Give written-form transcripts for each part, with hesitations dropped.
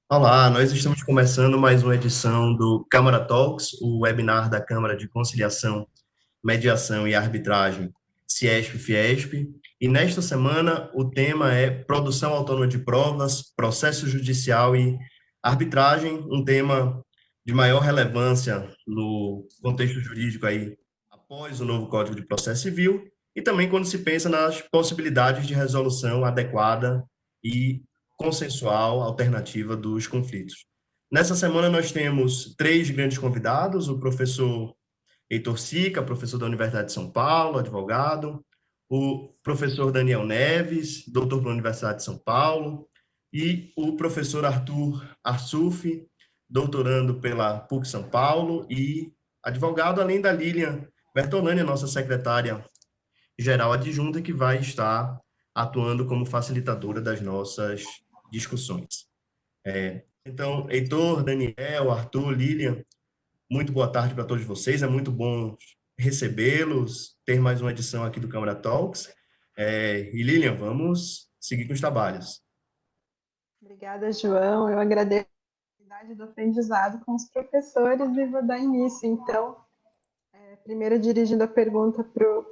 Olá, nós estamos começando mais uma edição do Câmara Talks, o webinar da Câmara de Conciliação, Mediação e Arbitragem, Ciesp-Fiesp. E nesta semana o tema é produção autônoma de provas, processo judicial e arbitragem, um tema de maior relevância no contexto jurídico aí após o novo Código de Processo Civil e também quando se pensa nas possibilidades de resolução adequada e consensual alternativa dos conflitos. Nessa semana nós temos três grandes convidados: o professor Heitor Sica, professor da Universidade de São Paulo, advogado; o professor Daniel Neves, doutor pela Universidade de São Paulo; e o professor Arthur Arsuf, doutorando pela PUC São Paulo e advogado, além da Lilian Bertolani, nossa secretária-geral adjunta, que vai estar atuando como facilitadora das nossas discussões. Então, Heitor, Daniel, Arthur, Lilian, muito boa tarde para todos vocês. É muito bom recebê-los, ter mais uma edição aqui do Câmara Talks. E Lilian, vamos seguir com os trabalhos. Obrigada, João. Eu agradeço a oportunidade do aprendizado com os professores e vou dar início, então, primeiro dirigindo a pergunta para o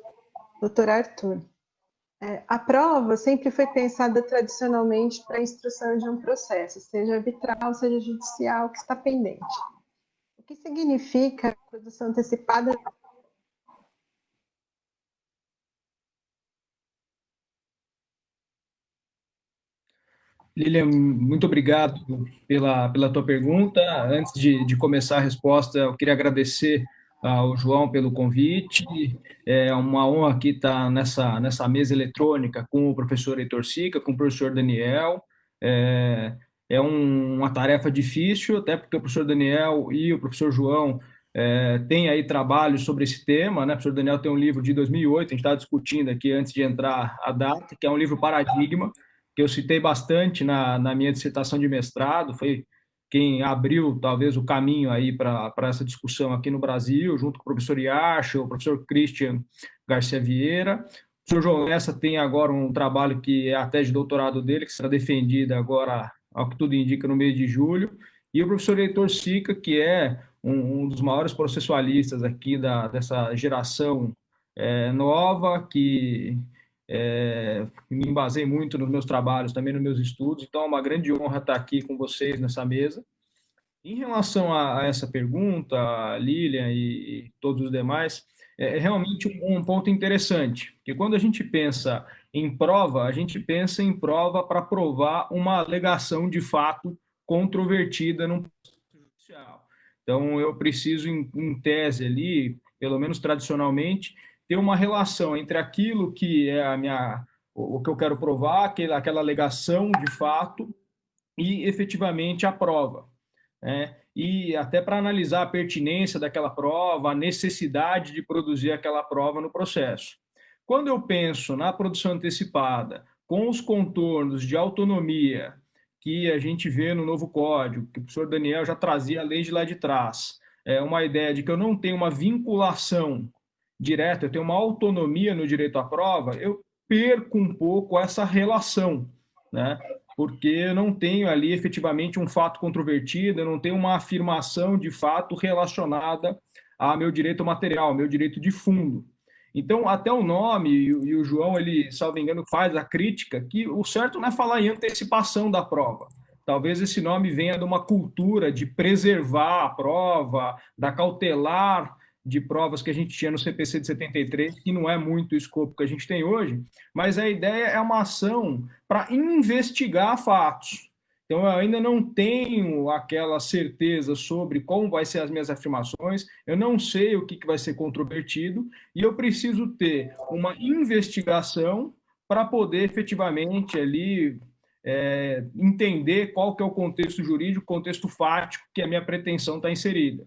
doutor Arthur. A prova sempre foi pensada tradicionalmente para a instrução de um processo, seja arbitral, seja judicial, que está pendente. O que significa a produção antecipada? Lilian, muito obrigado pela tua pergunta. Antes de começar a resposta, eu queria agradecer ao João pelo convite. É uma honra aqui estar nessa mesa eletrônica com o professor Heitor Sica, com o professor Daniel. É, uma tarefa difícil, até porque o professor Daniel e o professor João têm aí trabalhos sobre esse tema, né? O professor Daniel tem um livro de 2008, a gente está discutindo aqui antes de entrar a data, que é um livro paradigma, que eu citei bastante na minha dissertação de mestrado, foi quem abriu, talvez, o caminho aí para essa discussão aqui no Brasil, junto com o professor Iacha, o professor Christian Garcia Vieira. O professor João Lessa tem agora um trabalho que é a tese de doutorado dele, que será defendida agora, ao que tudo indica, no mês de julho. E o professor Heitor Sica, que é um dos maiores processualistas aqui dessa geração nova, que me embasei muito nos meus trabalhos, também nos meus estudos, então é uma grande honra estar aqui com vocês nessa mesa. Em relação a essa pergunta, Lilian e todos os demais, é realmente um ponto interessante, porque quando a gente pensa em prova, a gente pensa em prova para provar uma alegação de fato controvertida num processo judicial. Então, eu preciso, em tese ali, pelo menos tradicionalmente, ter uma relação entre aquilo que é o que eu quero provar, aquela alegação de fato, e efetivamente a prova, né? E até para analisar a pertinência daquela prova, a necessidade de produzir aquela prova no processo. Quando eu penso na produção antecipada, com os contornos de autonomia que a gente vê no novo código, que o professor Daniel já trazia a lei de lá de trás, é uma ideia de que eu não tenho uma vinculação direta, eu tenho uma autonomia no direito à prova, eu perco um pouco essa relação, né? Porque eu não tenho ali efetivamente um fato controvertido, eu não tenho uma afirmação de fato relacionada a meu direito material, meu direito de fundo. Então, até o nome, e o João, ele, salvo engano, faz a crítica, que o certo não é falar em antecipação da prova. Talvez esse nome venha de uma cultura de preservar a prova, da cautelar de provas que a gente tinha no CPC de 73, que não é muito o escopo que a gente tem hoje, mas a ideia é uma ação para investigar fatos. Então, eu ainda não tenho aquela certeza sobre como vai ser as minhas afirmações, eu não sei o que vai ser controvertido, e eu preciso ter uma investigação para poder efetivamente ali entender qual que é o contexto jurídico, contexto fático que a minha pretensão está inserida.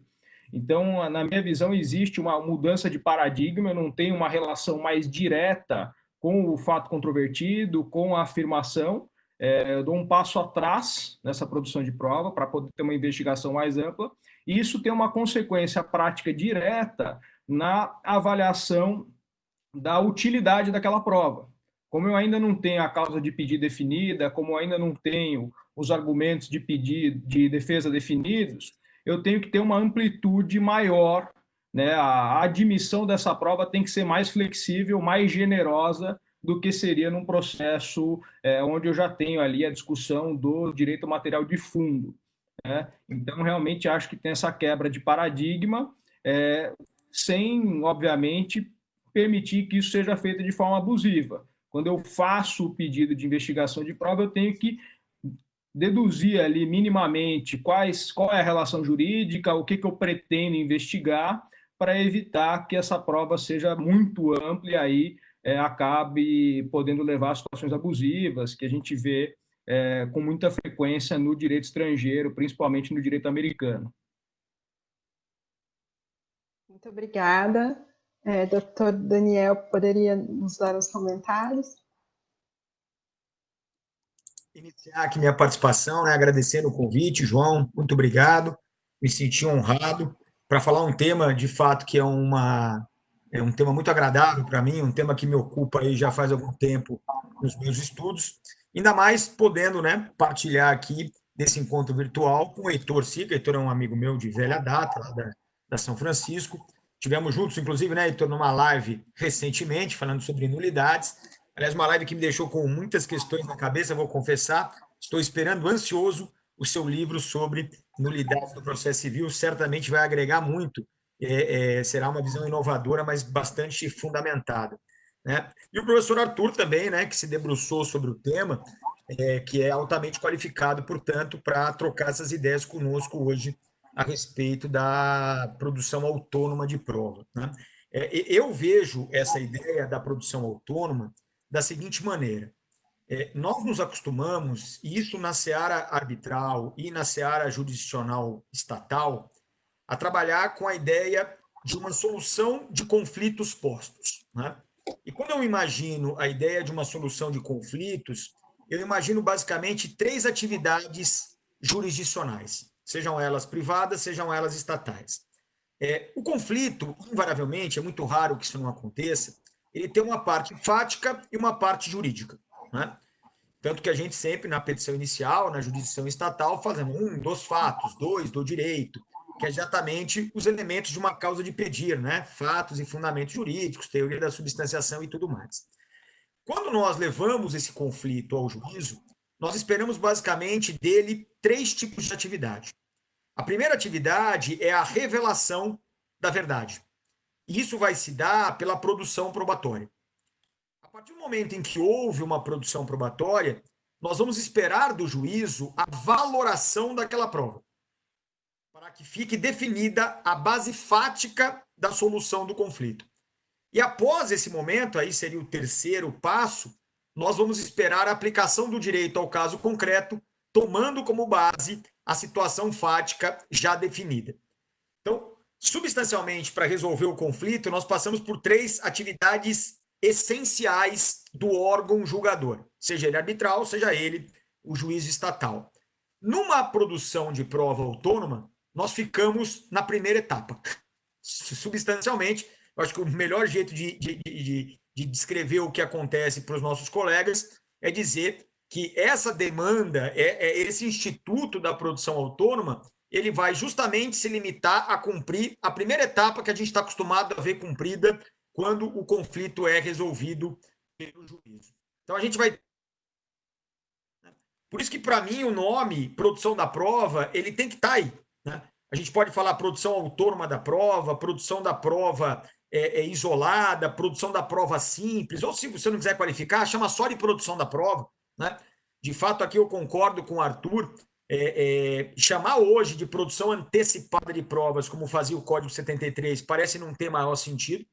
Então, na minha visão, existe uma mudança de paradigma, eu não tenho uma relação mais direta com o fato controvertido, com a afirmação, eu dou um passo atrás nessa produção de prova para poder ter uma investigação mais ampla, e isso tem uma consequência prática direta na avaliação da utilidade daquela prova. Como eu ainda não tenho a causa de pedir definida, como eu ainda não tenho os argumentos de pedido, de defesa definidos, eu tenho que ter uma amplitude maior, né? A admissão dessa prova tem que ser mais flexível, mais generosa do que seria num processo onde eu já tenho ali a discussão do direito material de fundo, né? Então, realmente, acho que tem essa quebra de paradigma, sem, obviamente, permitir que isso seja feito de forma abusiva. Quando eu faço o pedido de investigação de prova, eu tenho que deduzir ali minimamente qual é a relação jurídica, o que eu pretendo investigar, para evitar que essa prova seja muito ampla e aí acabe podendo levar a situações abusivas que a gente vê com muita frequência no direito estrangeiro, principalmente no direito americano. Muito obrigada. Doutor Daniel, poderia nos dar os comentários? Iniciar aqui minha participação, né, agradecendo o convite, João, muito obrigado, me senti honrado para falar um tema, de fato, que é um tema muito agradável para mim, um tema que me ocupa aí já faz algum tempo nos meus estudos, ainda mais podendo, né, partilhar aqui desse encontro virtual com o Heitor Sica. Heitor é um amigo meu de velha data, lá da São Francisco, tivemos juntos, inclusive, né, Heitor, numa live recentemente, falando sobre nulidades. Aliás, uma live que me deixou com muitas questões na cabeça, vou confessar. Estou esperando ansioso o seu livro sobre nulidades do processo civil. Certamente vai agregar muito. Será uma visão inovadora, mas bastante fundamentada, né? E o professor Arthur também, né, que se debruçou sobre o tema, que é altamente qualificado, portanto, para trocar essas ideias conosco hoje a respeito da produção autônoma de prova, né? Eu vejo essa ideia da produção autônoma da seguinte maneira: nós nos acostumamos, e isso na seara arbitral e na seara jurisdicional estatal, a trabalhar com a ideia de uma solução de conflitos postos, né? E quando eu imagino a ideia de uma solução de conflitos, eu imagino basicamente 3 atividades jurisdicionais, sejam elas privadas, sejam elas estatais. O conflito, invariavelmente, é muito raro que isso não aconteça, ele tem uma parte fática e uma parte jurídica, né? Tanto que a gente sempre, na petição inicial, na jurisdição estatal, fazemos 1 dos fatos, 2 do direito, que é exatamente os elementos de uma causa de pedir, né? Fatos e fundamentos jurídicos, teoria da substanciação e tudo mais. Quando nós levamos esse conflito ao juízo, nós esperamos basicamente dele 3 tipos de atividade. A primeira atividade é a revelação da verdade. Isso vai se dar pela produção probatória. A partir do momento em que houve uma produção probatória, nós vamos esperar do juízo a valoração daquela prova, para que fique definida a base fática da solução do conflito. E após esse momento, aí seria o terceiro passo, nós vamos esperar a aplicação do direito ao caso concreto, tomando como base a situação fática já definida. Então, substancialmente, para resolver o conflito, nós passamos por 3 atividades essenciais do órgão julgador, seja ele arbitral, seja ele o juiz estatal. Numa produção de prova autônoma, nós ficamos na primeira etapa. Substancialmente, eu acho que o melhor jeito de descrever o que acontece para os nossos colegas é dizer que essa demanda, esse instituto da produção autônoma, ele vai justamente se limitar a cumprir a primeira etapa que a gente está acostumado a ver cumprida quando o conflito é resolvido pelo juízo. Então, a gente vai... Por isso que, para mim, o nome produção da prova, ele tem que estar aí, né? A gente pode falar produção autônoma da prova, produção da prova isolada, produção da prova simples, ou se você não quiser qualificar, chama só de produção da prova, né? De fato, aqui eu concordo com o Arthur, chamar hoje de produção antecipada de provas, como fazia o Código 73, parece não ter maior sentido,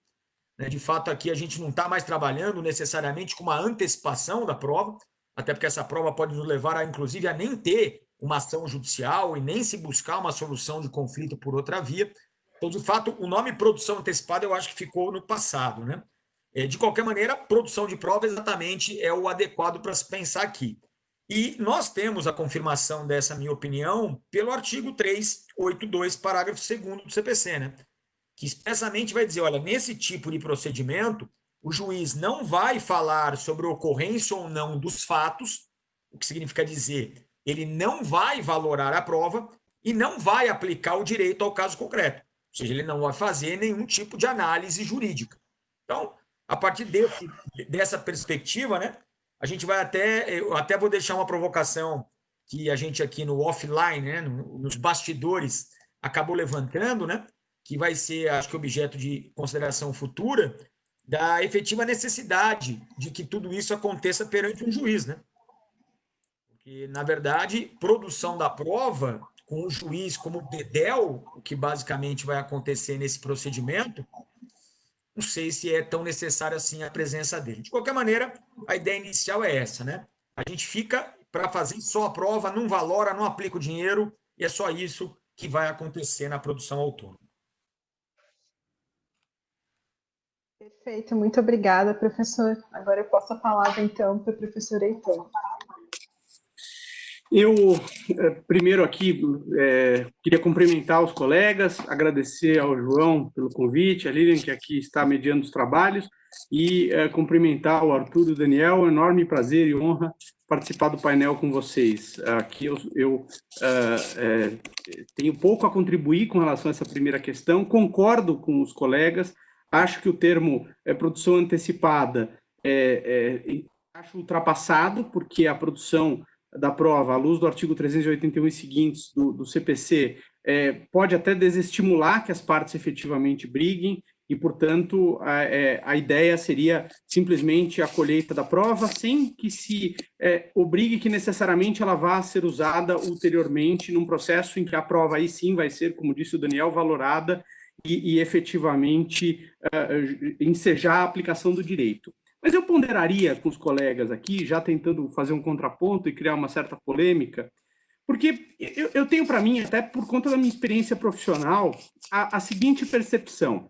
né? De fato, aqui a gente não está mais trabalhando necessariamente com uma antecipação da prova, até porque essa prova pode nos levar, inclusive, a nem ter uma ação judicial e nem se buscar uma solução de conflito por outra via. Então, de fato, o nome produção antecipada eu acho que ficou no passado, né? De qualquer maneira, produção de prova exatamente é o adequado para se pensar aqui. E nós temos a confirmação dessa minha opinião pelo artigo 382, parágrafo 2º do CPC, né? Que expressamente vai dizer, olha, nesse tipo de procedimento, o juiz não vai falar sobre a ocorrência ou não dos fatos, o que significa dizer, ele não vai valorar a prova e não vai aplicar o direito ao caso concreto. Ou seja, ele não vai fazer nenhum tipo de análise jurídica. Então, a partir dessa perspectiva, né, a gente vai eu até vou deixar uma provocação que a gente aqui no offline, né, nos bastidores, acabou levantando, né, que vai ser, acho que, objeto de consideração futura, da efetiva necessidade de que tudo isso aconteça perante um juiz, né? Porque, na verdade, produção da prova, com o juiz como bedel, o que basicamente vai acontecer nesse procedimento, não sei se é tão necessária assim a presença dele. De qualquer maneira, a ideia inicial é essa, né? A gente fica para fazer só a prova, não valora, não aplica o dinheiro, e é só isso que vai acontecer na produção autônoma. Perfeito, muito obrigada, professor. Agora eu passo a palavra, então, para o professor Heitor. Eu, primeiro aqui, queria cumprimentar os colegas, agradecer ao João pelo convite, a Lilian, que aqui está mediando os trabalhos, e cumprimentar o Arthur e o Daniel. É um enorme prazer e honra participar do painel com vocês. Aqui eu tenho pouco a contribuir com relação a essa primeira questão, concordo com os colegas, acho que o termo produção antecipada acho ultrapassado, porque a produção da prova, à luz do artigo 381 e seguintes do CPC, pode até desestimular que as partes efetivamente briguem, e, portanto, a ideia seria simplesmente a colheita da prova, sem que se obrigue que necessariamente ela vá ser usada ulteriormente num processo em que a prova aí sim vai ser, como disse o Daniel, valorada e efetivamente ensejar a aplicação do direito. Mas eu ponderaria com os colegas aqui, já tentando fazer um contraponto e criar uma certa polêmica, porque eu tenho para mim, até por conta da minha experiência profissional, a seguinte percepção,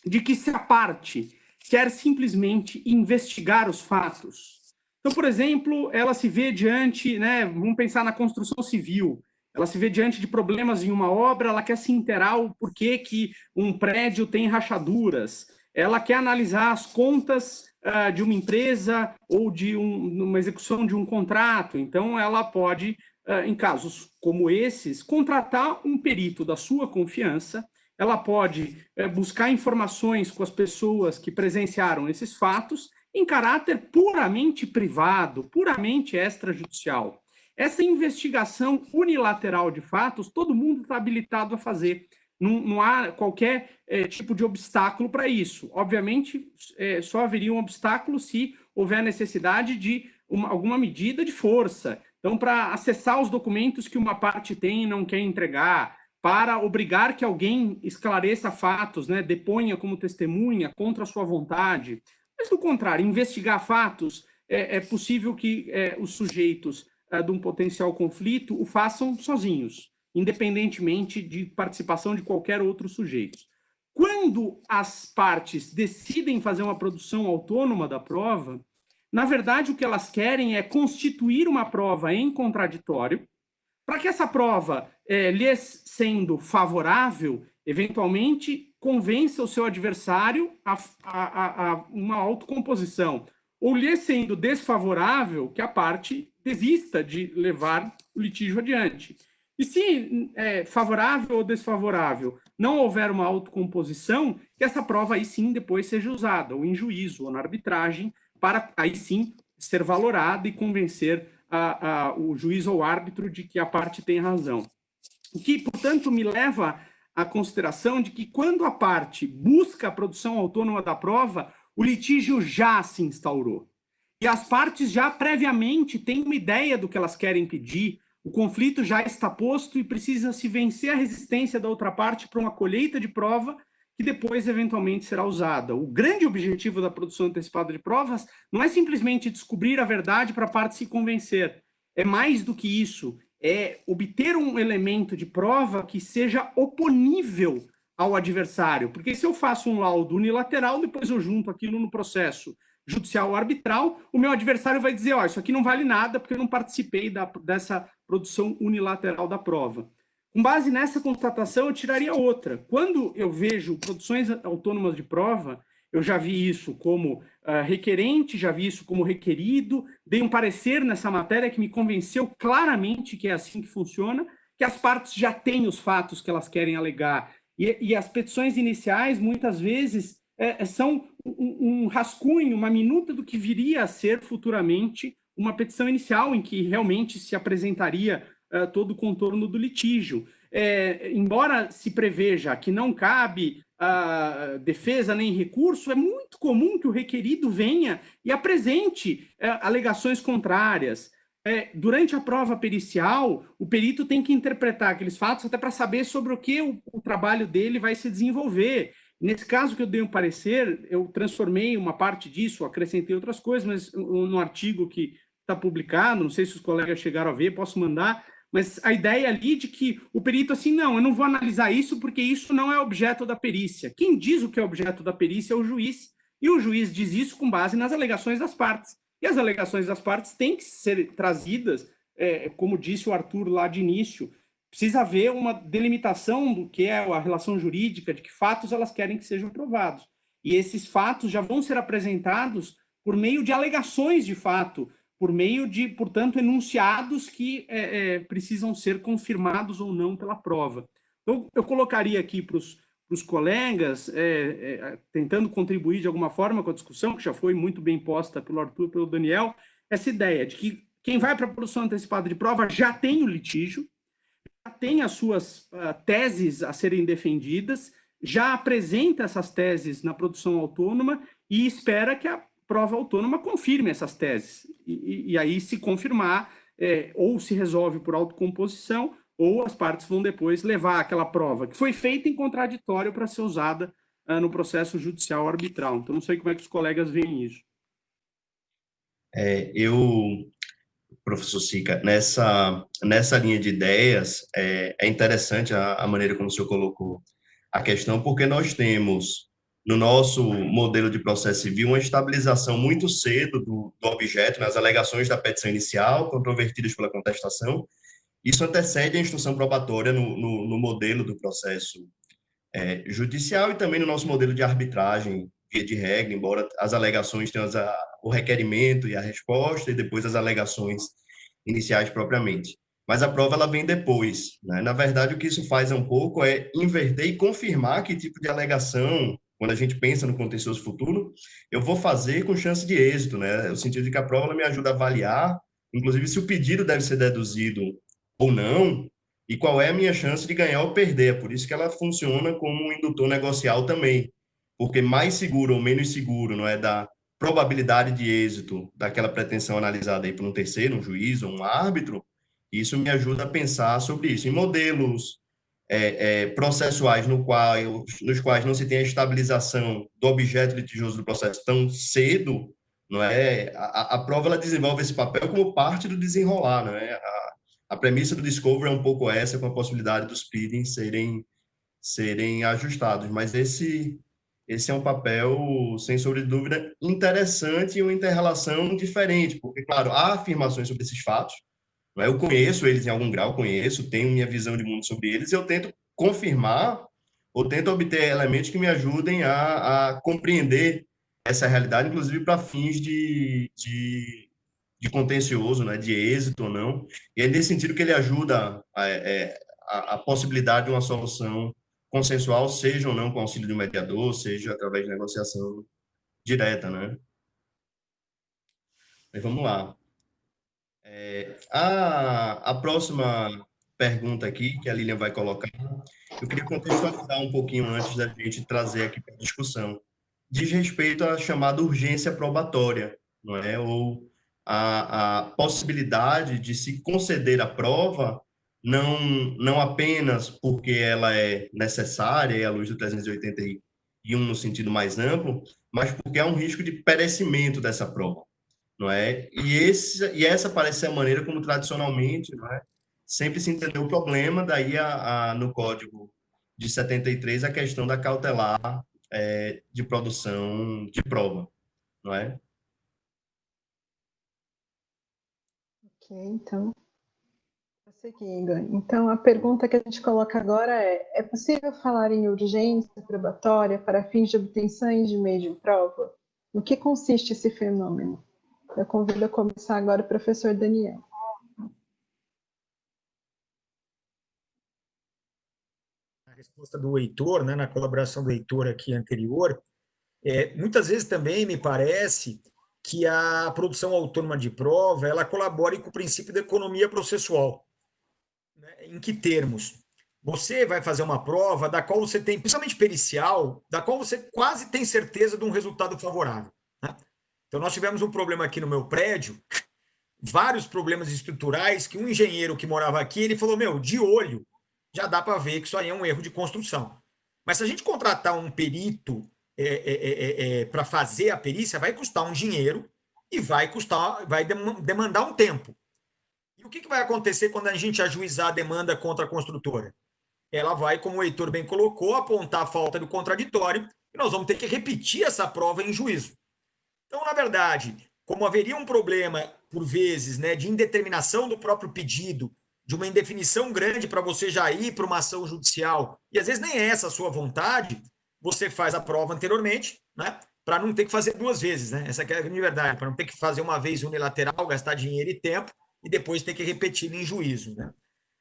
de que se a parte quer simplesmente investigar os fatos, então, por exemplo, ela se vê diante, né, vamos pensar na construção civil, ela se vê diante de problemas em uma obra, ela quer se inteirar o porquê que um prédio tem rachaduras, ela quer analisar as contas de uma empresa ou de uma execução de um contrato. Então, ela pode, em casos como esses, contratar um perito da sua confiança, ela pode buscar informações com as pessoas que presenciaram esses fatos em caráter puramente privado, puramente extrajudicial. Essa investigação unilateral de fatos, todo mundo está habilitado a fazer. Não há qualquer tipo de obstáculo para isso. Obviamente, só haveria um obstáculo se houver necessidade de alguma medida de força. Então, para acessar os documentos que uma parte tem e não quer entregar, para obrigar que alguém esclareça fatos, né, deponha como testemunha contra a sua vontade. Mas, do contrário, investigar fatos, é possível que os sujeitos de um potencial conflito o façam sozinhos, independentemente de participação de qualquer outro sujeito. Quando as partes decidem fazer uma produção autônoma da prova, na verdade o que elas querem é constituir uma prova em contraditório, para que essa prova, lhes sendo favorável, eventualmente convença o seu adversário a uma autocomposição, ou lhe sendo desfavorável, que a parte desista de levar o litígio adiante. E se favorável ou desfavorável não houver uma autocomposição, que essa prova aí sim depois seja usada, ou em juízo, ou na arbitragem, para aí sim ser valorada e convencer o juiz ou árbitro de que a parte tem razão. O que, portanto, me leva à consideração de que quando a parte busca a produção autônoma da prova, o litígio já se instaurou. E as partes já previamente têm uma ideia do que elas querem pedir, o conflito já está posto e precisa se vencer a resistência da outra parte para uma colheita de prova que depois eventualmente será usada. O grande objetivo da produção antecipada de provas não é simplesmente descobrir a verdade para a parte se convencer. É mais do que isso, é obter um elemento de prova que seja oponível ao adversário. Porque se eu faço um laudo unilateral, depois eu junto aquilo no processo judicial ou arbitral, o meu adversário vai dizer, isso aqui não vale nada porque eu não participei dessa produção unilateral da prova. Com base nessa constatação, eu tiraria outra. Quando eu vejo produções autônomas de prova, eu já vi isso como requerente, já vi isso como requerido, dei um parecer nessa matéria que me convenceu claramente que é assim que funciona, que as partes já têm os fatos que elas querem alegar. E as petições iniciais, muitas vezes, são um rascunho, uma minuta do que viria a ser futuramente uma petição inicial, em que realmente se apresentaria todo o contorno do litígio. Embora se preveja que não cabe defesa nem recurso, é muito comum que o requerido venha e apresente alegações contrárias. Durante a prova pericial, o perito tem que interpretar aqueles fatos até para saber sobre o que o trabalho dele vai se desenvolver. Nesse caso que eu dei um parecer, eu transformei uma parte disso, acrescentei outras coisas, mas no artigo que está publicado, não sei se os colegas chegaram a ver, posso mandar, mas a ideia ali de que o perito, assim, não, eu não vou analisar isso porque isso não é objeto da perícia. Quem diz o que é objeto da perícia é o juiz, e o juiz diz isso com base nas alegações das partes. E as alegações das partes têm que ser trazidas, como disse o Arthur lá de início, precisa haver uma delimitação do que é a relação jurídica, de que fatos elas querem que sejam provados. E esses fatos já vão ser apresentados por meio de alegações de fato, por meio de, portanto, enunciados que precisam ser confirmados ou não pela prova. Então, eu colocaria aqui para os colegas, tentando contribuir de alguma forma com a discussão, que já foi muito bem posta pelo Arthur e pelo Daniel, essa ideia de que quem vai para a produção antecipada de prova já tem o litígio, já tem as suas teses a serem defendidas, já apresenta essas teses na produção autônoma e espera que a prova autônoma confirme essas teses. E aí, se confirmar, ou se resolve por autocomposição, ou as partes vão depois levar aquela prova que foi feita em contraditório para ser usada no processo judicial arbitral. Então, não sei como é que os colegas veem isso. Professor Sica, nessa linha de ideias, é interessante a maneira como o senhor colocou a questão, porque nós temos, no nosso modelo de processo civil, uma estabilização muito cedo do objeto, nas alegações da petição inicial, controvertidas pela contestação. Isso antecede a instrução probatória no modelo do processo judicial e também no nosso modelo de arbitragem, via de regra, embora as alegações tenham o requerimento e a resposta, e depois as alegações iniciais propriamente. Mas a prova ela vem depois, né? Na verdade, o que isso faz um pouco é inverter e confirmar que tipo de alegação, quando a gente pensa no contencioso futuro, eu vou fazer com chance de êxito, né? No sentido de que a prova ela me ajuda a avaliar, inclusive, se o pedido deve ser deduzido ou não, e qual é a minha chance de ganhar ou perder. É por isso que ela funciona como um indutor negocial também, porque mais seguro ou menos seguro, não é, da probabilidade de êxito daquela pretensão analisada aí por um terceiro, um juiz ou um árbitro, isso me ajuda a pensar sobre isso. Em modelos processuais nos quais não se tem a estabilização do objeto litigioso do processo tão cedo, não é? A prova ela desenvolve esse papel como parte do desenrolar, não é? A premissa do Discovery é um pouco essa, com a possibilidade dos pleadings serem ajustados, mas esse é um papel, sem sombra de dúvida, interessante e uma inter-relação diferente, porque, claro, há afirmações sobre esses fatos, não é? Eu conheço eles em algum grau, tenho minha visão de mundo sobre eles, e eu tento confirmar ou tento obter elementos que me ajudem a compreender essa realidade, inclusive para fins de contencioso, né, de êxito ou não. E é nesse sentido que ele ajuda a possibilidade de uma solução consensual, seja ou não com auxílio de um mediador, seja através de negociação direta, né? Mas vamos lá. A próxima pergunta aqui, que a Lilian vai colocar, eu queria contextualizar um pouquinho antes da gente trazer aqui para a discussão. Diz respeito à chamada urgência probatória, não é? Ou a possibilidade de se conceder a prova não apenas porque ela é necessária, e à luz do 381 no sentido mais amplo, mas porque há um risco de perecimento dessa prova, não é? E essa parece ser a maneira como tradicionalmente, não é, sempre se entendeu o problema, daí no Código de 73 a questão da cautelar de produção de prova, não é? Ok, então, Seguindo. Então, a pergunta que a gente coloca agora é possível falar em urgência probatória para fins de obtenção de meio de prova? No que consiste esse fenômeno? Eu convido a começar agora o professor Daniel. A resposta do Heitor, né, na colaboração do Heitor aqui anterior, muitas vezes também me parece que a produção autônoma de prova ela colabora com o princípio da economia processual. Né? Em que termos? Você vai fazer uma prova da qual você tem, principalmente pericial, da qual você quase tem certeza de um resultado favorável. Né? Então, nós tivemos um problema aqui no meu prédio, vários problemas estruturais, que um engenheiro que morava aqui, ele falou, de olho, já dá para ver que isso aí é um erro de construção. Mas se a gente contratar um perito para fazer a perícia, vai custar um dinheiro e vai demandar um tempo. E o que vai acontecer quando a gente ajuizar a demanda contra a construtora? Ela vai, como o Heitor bem colocou, apontar a falta do contraditório e nós vamos ter que repetir essa prova em juízo. Então, na verdade, como haveria um problema, por vezes, né, de indeterminação do próprio pedido, de uma indefinição grande para você já ir para uma ação judicial, e às vezes nem é essa a sua vontade, você faz a prova anteriormente, né, para não ter que fazer duas vezes. Né? Essa é a verdade, para não ter que fazer uma vez unilateral, gastar dinheiro e tempo, e depois ter que repetir em juízo. Né?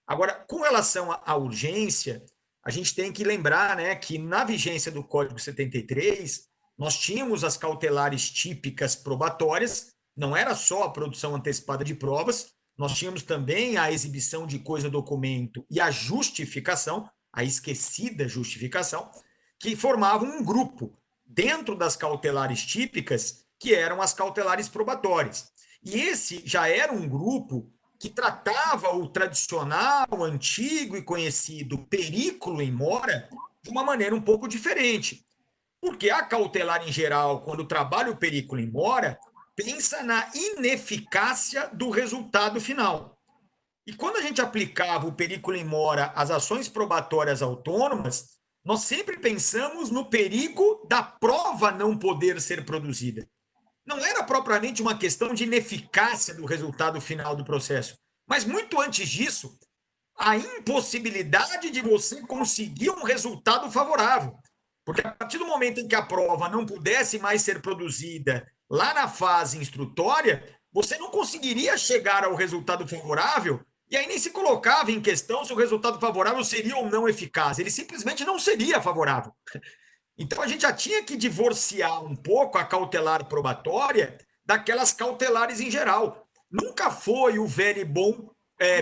Agora, com relação à urgência, a gente tem que lembrar, né, que na vigência do Código 73, nós tínhamos as cautelares típicas probatórias, não era só a produção antecipada de provas, nós tínhamos também a exibição de coisa-documento e a justificação, a esquecida justificação, que formavam um grupo dentro das cautelares típicas, que eram as cautelares probatórias. E esse já era um grupo que tratava o tradicional, antigo e conhecido periculo in mora de uma maneira um pouco diferente. Porque a cautelar, em geral, quando trabalha o periculo in mora, pensa na ineficácia do resultado final. E quando a gente aplicava o periculo in mora às ações probatórias autônomas, nós sempre pensamos no perigo da prova não poder ser produzida. Não era propriamente uma questão de ineficácia do resultado final do processo, mas muito antes disso, a impossibilidade de você conseguir um resultado favorável. Porque a partir do momento em que a prova não pudesse mais ser produzida lá na fase instrutória, você não conseguiria chegar ao resultado favorável e aí nem se colocava em questão se o resultado favorável seria ou não eficaz. Ele simplesmente não seria favorável. Então, a gente já tinha que divorciar um pouco a cautelar probatória daquelas cautelares em geral. Nunca foi o velho e bom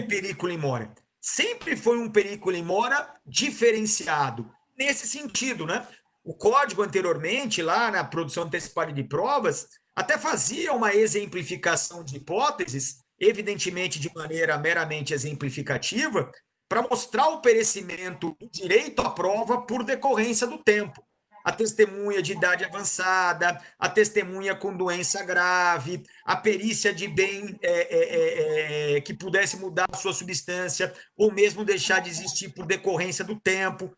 periculo in mora. Sempre foi um periculo in mora diferenciado. Nesse sentido, né? O código anteriormente, lá na produção antecipada de provas, até fazia uma exemplificação de hipóteses, evidentemente de maneira meramente exemplificativa, para mostrar o perecimento do direito à prova por decorrência do tempo. A testemunha de idade avançada, a testemunha com doença grave, a perícia de bem que pudesse mudar a sua substância ou mesmo deixar de existir por decorrência do tempo.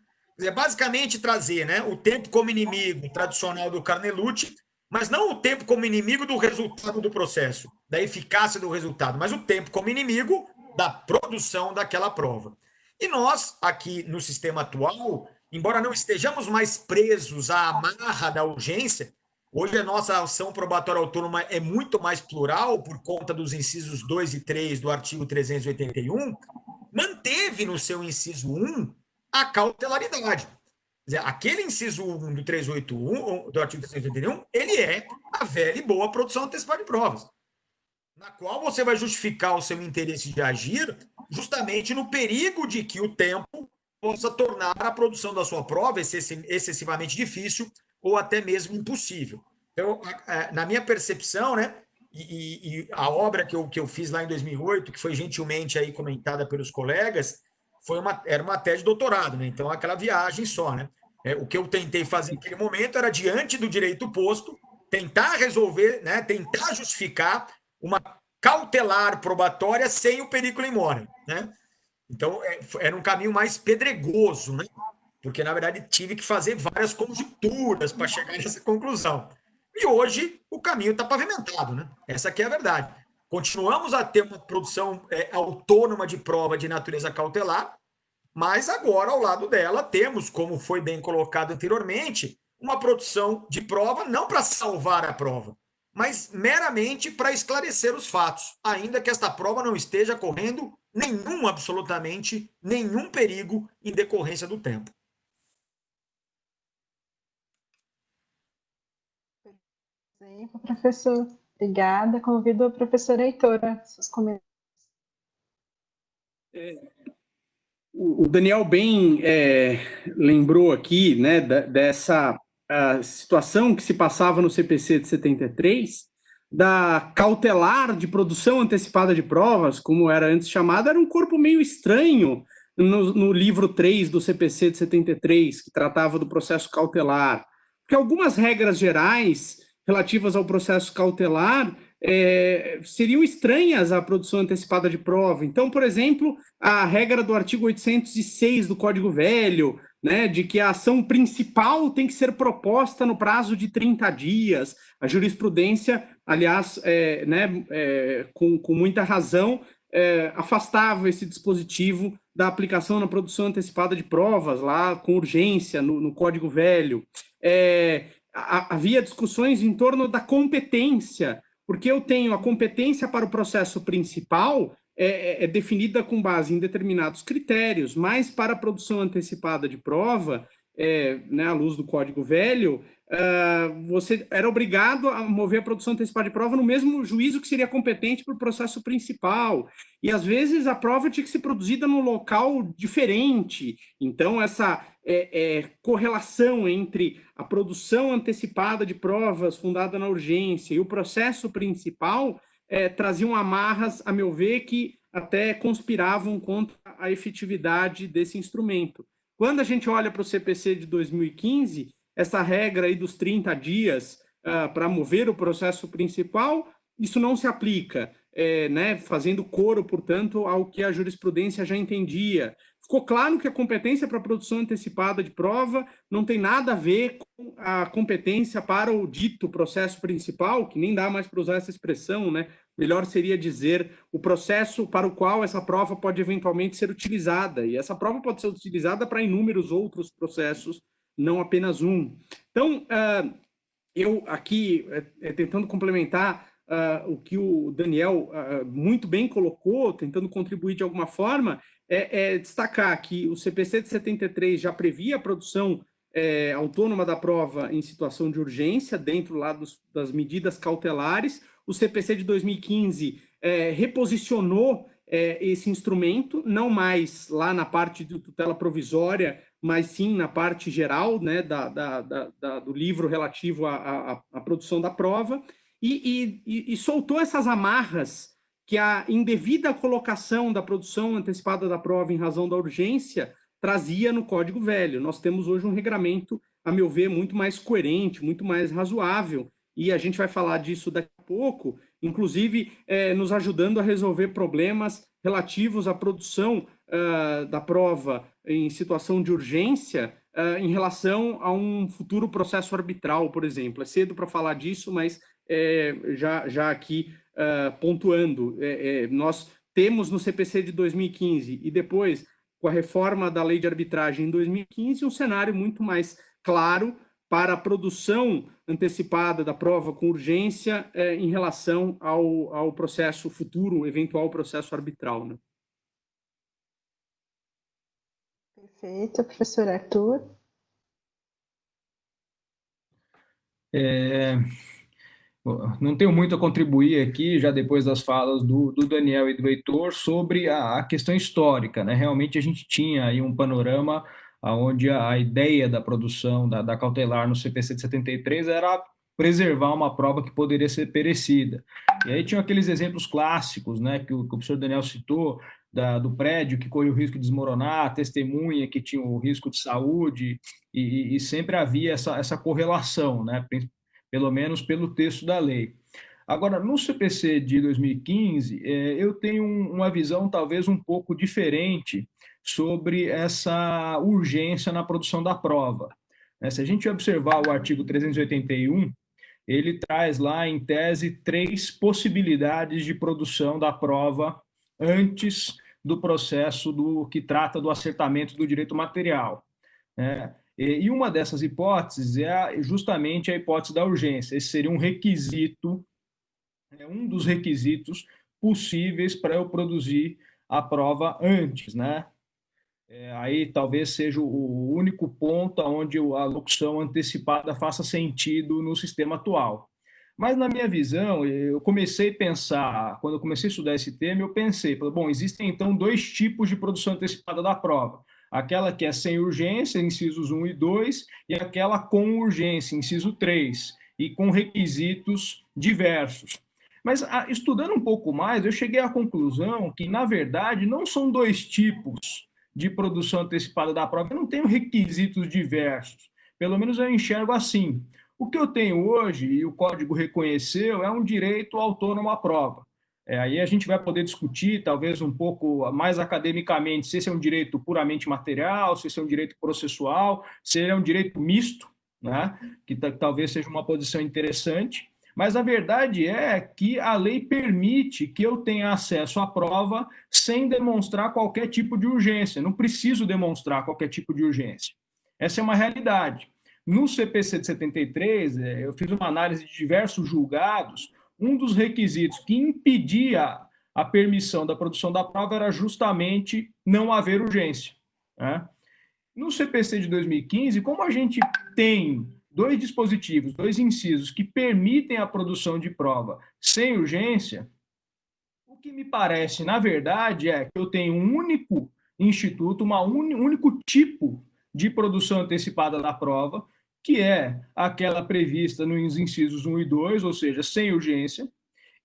Basicamente trazer, né, o tempo como inimigo tradicional do Carnelucci, mas não o tempo como inimigo do resultado do processo, da eficácia do resultado, mas o tempo como inimigo da produção daquela prova. E nós, aqui no sistema atual, embora não estejamos mais presos à amarra da urgência, hoje a nossa ação probatória autônoma é muito mais plural por conta dos incisos 2 e 3 do artigo 381, manteve no seu inciso 1 a cautelaridade. Quer dizer, aquele inciso 1 do 381, do artigo 381, ele é a velha e boa produção antecipada de provas, na qual você vai justificar o seu interesse de agir justamente no perigo de que o tempo possa tornar a produção da sua prova excessivamente difícil ou até mesmo impossível. Então, na minha percepção, né, e a obra que eu fiz lá em 2008, que foi gentilmente aí comentada pelos colegas, era uma tese de doutorado, né? Então, aquela viagem só. Né? O que eu tentei fazer naquele momento era, diante do direito posto, tentar resolver, né, tentar justificar uma cautelar probatória sem o periculo in mora. Né? Então, era um caminho mais pedregoso, né? Porque, na verdade, tive que fazer várias conjecturas para chegar nessa conclusão. E hoje o caminho está pavimentado. Né? Essa aqui é a verdade. Continuamos a ter uma produção autônoma de prova de natureza cautelar, mas agora, ao lado dela, temos, como foi bem colocado anteriormente, uma produção de prova não para salvar a prova, mas meramente para esclarecer os fatos, ainda que esta prova não esteja correndo absolutamente nenhum perigo em decorrência do tempo. Professor, obrigada. Convido a professora Heitora, seus comentários. O Daniel bem lembrou aqui, né, dessa situação que se passava no CPC de 73, da cautelar de produção antecipada de provas, como era antes chamada, era um corpo meio estranho no livro 3 do CPC de 73, que tratava do processo cautelar, porque algumas regras gerais relativas ao processo cautelar seriam estranhas à produção antecipada de prova. Então, por exemplo, a regra do artigo 806 do Código Velho, né, de que a ação principal tem que ser proposta no prazo de 30 dias. A jurisprudência, aliás, com muita razão, afastava esse dispositivo da aplicação na produção antecipada de provas, lá com urgência, no Código Velho. Havia discussões em torno da competência, porque eu tenho a competência para o processo principal definida com base em determinados critérios, mas para a produção antecipada de prova, né, à luz do Código Velho, você era obrigado a mover a produção antecipada de prova no mesmo juízo que seria competente para o processo principal. E, às vezes, a prova tinha que ser produzida num local diferente. Então, essa correlação entre a produção antecipada de provas fundada na urgência e o processo principal traziam amarras, a meu ver, que até conspiravam contra a efetividade desse instrumento. Quando a gente olha para o CPC de 2015, essa regra aí dos 30 dias para mover o processo principal, isso não se aplica, né, fazendo coro, portanto, ao que a jurisprudência já entendia. Ficou claro que a competência para a produção antecipada de prova não tem nada a ver com a competência para o dito processo principal, que nem dá mais para usar essa expressão, né? Melhor seria dizer o processo para o qual essa prova pode eventualmente ser utilizada. E essa prova pode ser utilizada para inúmeros outros processos, não apenas um. Então, eu aqui, tentando complementar o que o Daniel muito bem colocou, tentando contribuir de alguma forma, destacar que o CPC de 73 já previa a produção autônoma da prova em situação de urgência, dentro lá das medidas cautelares. O CPC de 2015 reposicionou esse instrumento, não mais lá na parte de tutela provisória, mas sim na parte geral, né, do livro relativo à produção da prova, e soltou essas amarras que a indevida colocação da produção antecipada da prova em razão da urgência trazia no Código Velho. Nós temos hoje um regramento, a meu ver, muito mais coerente, muito mais razoável, e a gente vai falar disso daqui a pouco, inclusive nos ajudando a resolver problemas relativos à produção da prova em situação de urgência em relação a um futuro processo arbitral, por exemplo. É cedo para falar disso, mas já aqui pontuando, nós temos no CPC de 2015 e depois, com a reforma da lei de arbitragem em 2015, um cenário muito mais claro para a produção antecipada da prova com urgência em relação ao processo futuro, eventual processo arbitral, né? Perfeito, professor Arthur. Não tenho muito a contribuir aqui, já depois das falas do Daniel e do Heitor, sobre a questão histórica, né? Realmente a gente tinha aí um panorama onde a ideia da produção da cautelar no CPC de 73 era preservar uma prova que poderia ser perecida. E aí tinham aqueles exemplos clássicos, né, que o professor Daniel citou, do prédio que corria o risco de desmoronar, a testemunha que tinha o risco de saúde, e sempre havia essa correlação, né, pelo menos pelo texto da lei. Agora, no CPC de 2015, eu tenho uma visão talvez um pouco diferente sobre essa urgência na produção da prova. Se a gente observar o artigo 381, ele traz lá, em tese, 3 possibilidades de produção da prova antes do processo que trata do acertamento do direito material, né? E uma dessas hipóteses é justamente a hipótese da urgência. Esse seria um requisito, um dos requisitos possíveis para eu produzir a prova antes, né? Aí talvez seja o único ponto onde a locução antecipada faça sentido no sistema atual. Mas, na minha visão, eu comecei a pensar, quando eu comecei a estudar esse tema, eu pensei, bom, existem então 2 tipos de produção antecipada da prova. Aquela que é sem urgência, incisos 1 e 2, e aquela com urgência, inciso 3, e com requisitos diversos. Mas, estudando um pouco mais, eu cheguei à conclusão que, na verdade, não são 2 tipos de produção antecipada da prova, eu não tenho requisitos diversos. Pelo menos eu enxergo assim. O que eu tenho hoje, e o Código reconheceu, é um direito autônomo à prova. Aí a gente vai poder discutir, talvez um pouco mais academicamente, se esse é um direito puramente material, se esse é um direito processual, se ele é um direito misto, né? Que talvez seja uma posição interessante. Mas a verdade é que a lei permite que eu tenha acesso à prova sem demonstrar qualquer tipo de urgência. Não preciso demonstrar qualquer tipo de urgência. Essa é uma realidade. No CPC de 73, eu fiz uma análise de diversos julgados. Um dos requisitos que impedia a permissão da produção da prova era justamente não haver urgência, né? No CPC de 2015, como a gente tem 2 dispositivos, 2 incisos que permitem a produção de prova sem urgência, o que me parece, na verdade, é que eu tenho um único instituto, um único tipo de produção antecipada da prova, que é aquela prevista nos incisos 1 e 2, ou seja, sem urgência,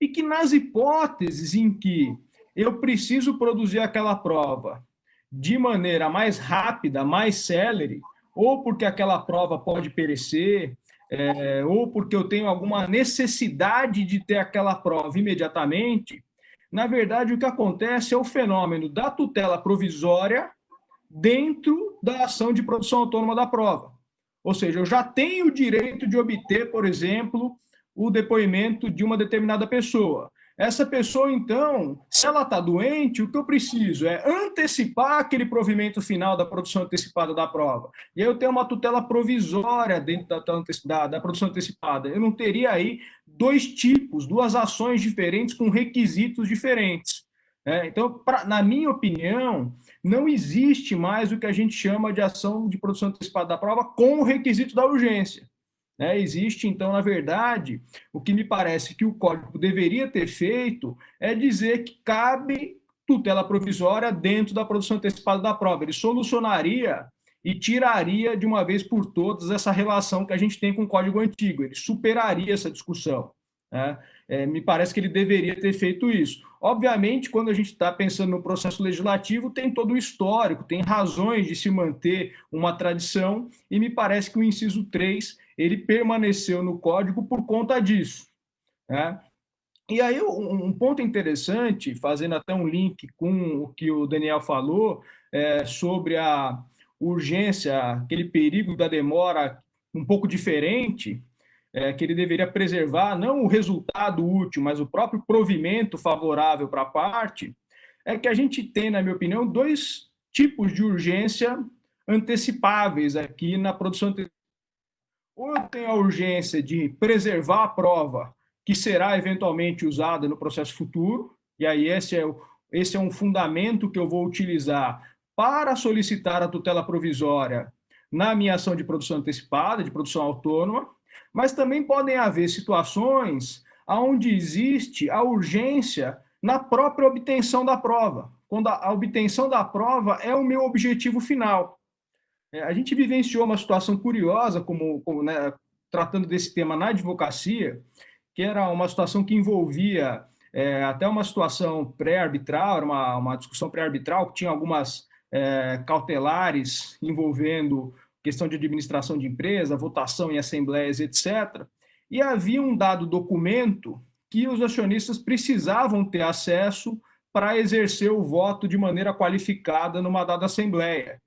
e que nas hipóteses em que eu preciso produzir aquela prova de maneira mais rápida, mais célere, ou porque aquela prova pode perecer, ou porque eu tenho alguma necessidade de ter aquela prova imediatamente, na verdade, o que acontece é o fenômeno da tutela provisória dentro da ação de produção autônoma da prova. Ou seja, eu já tenho o direito de obter, por exemplo, o depoimento de uma determinada pessoa. Essa pessoa, então, se ela está doente, o que eu preciso é antecipar aquele provimento final da produção antecipada da prova. E aí eu tenho uma tutela provisória dentro da produção antecipada. Eu não teria aí 2 tipos, 2 ações diferentes com requisitos diferentes. Então, na minha opinião, não existe mais o que a gente chama de ação de produção antecipada da prova com o requisito da urgência. Existe, então, na verdade, o que me parece que o Código deveria ter feito é dizer que cabe tutela provisória dentro da produção antecipada da prova. Ele solucionaria e tiraria de uma vez por todas essa relação que a gente tem com o Código antigo. Ele superaria essa discussão. Me parece que ele deveria ter feito isso. Obviamente, quando a gente está pensando no processo legislativo, tem todo o histórico, tem razões de se manter uma tradição, e me parece que o inciso 3 ele permaneceu no Código por conta disso. E aí, um ponto interessante, fazendo até um link com o que o Daniel falou, sobre a urgência, aquele perigo da demora um pouco diferente, que ele deveria preservar não o resultado útil, mas o próprio provimento favorável para a parte, é que a gente tem, na minha opinião, 2 tipos de urgência antecipáveis aqui na produção antecipada. Ou eu tenho a urgência de preservar a prova que será eventualmente usada no processo futuro, e aí esse é um fundamento que eu vou utilizar para solicitar a tutela provisória na minha ação de produção antecipada, de produção autônoma, mas também podem haver situações onde existe a urgência na própria obtenção da prova, quando a obtenção da prova é o meu objetivo final. A gente vivenciou uma situação curiosa, né, tratando desse tema na advocacia, que era uma situação que envolvia até uma situação pré-arbitral, uma discussão pré-arbitral, que tinha algumas cautelares envolvendo questão de administração de empresa, votação em assembleias, etc. E havia um dado documento que os acionistas precisavam ter acesso para exercer o voto de maneira qualificada numa dada assembleia.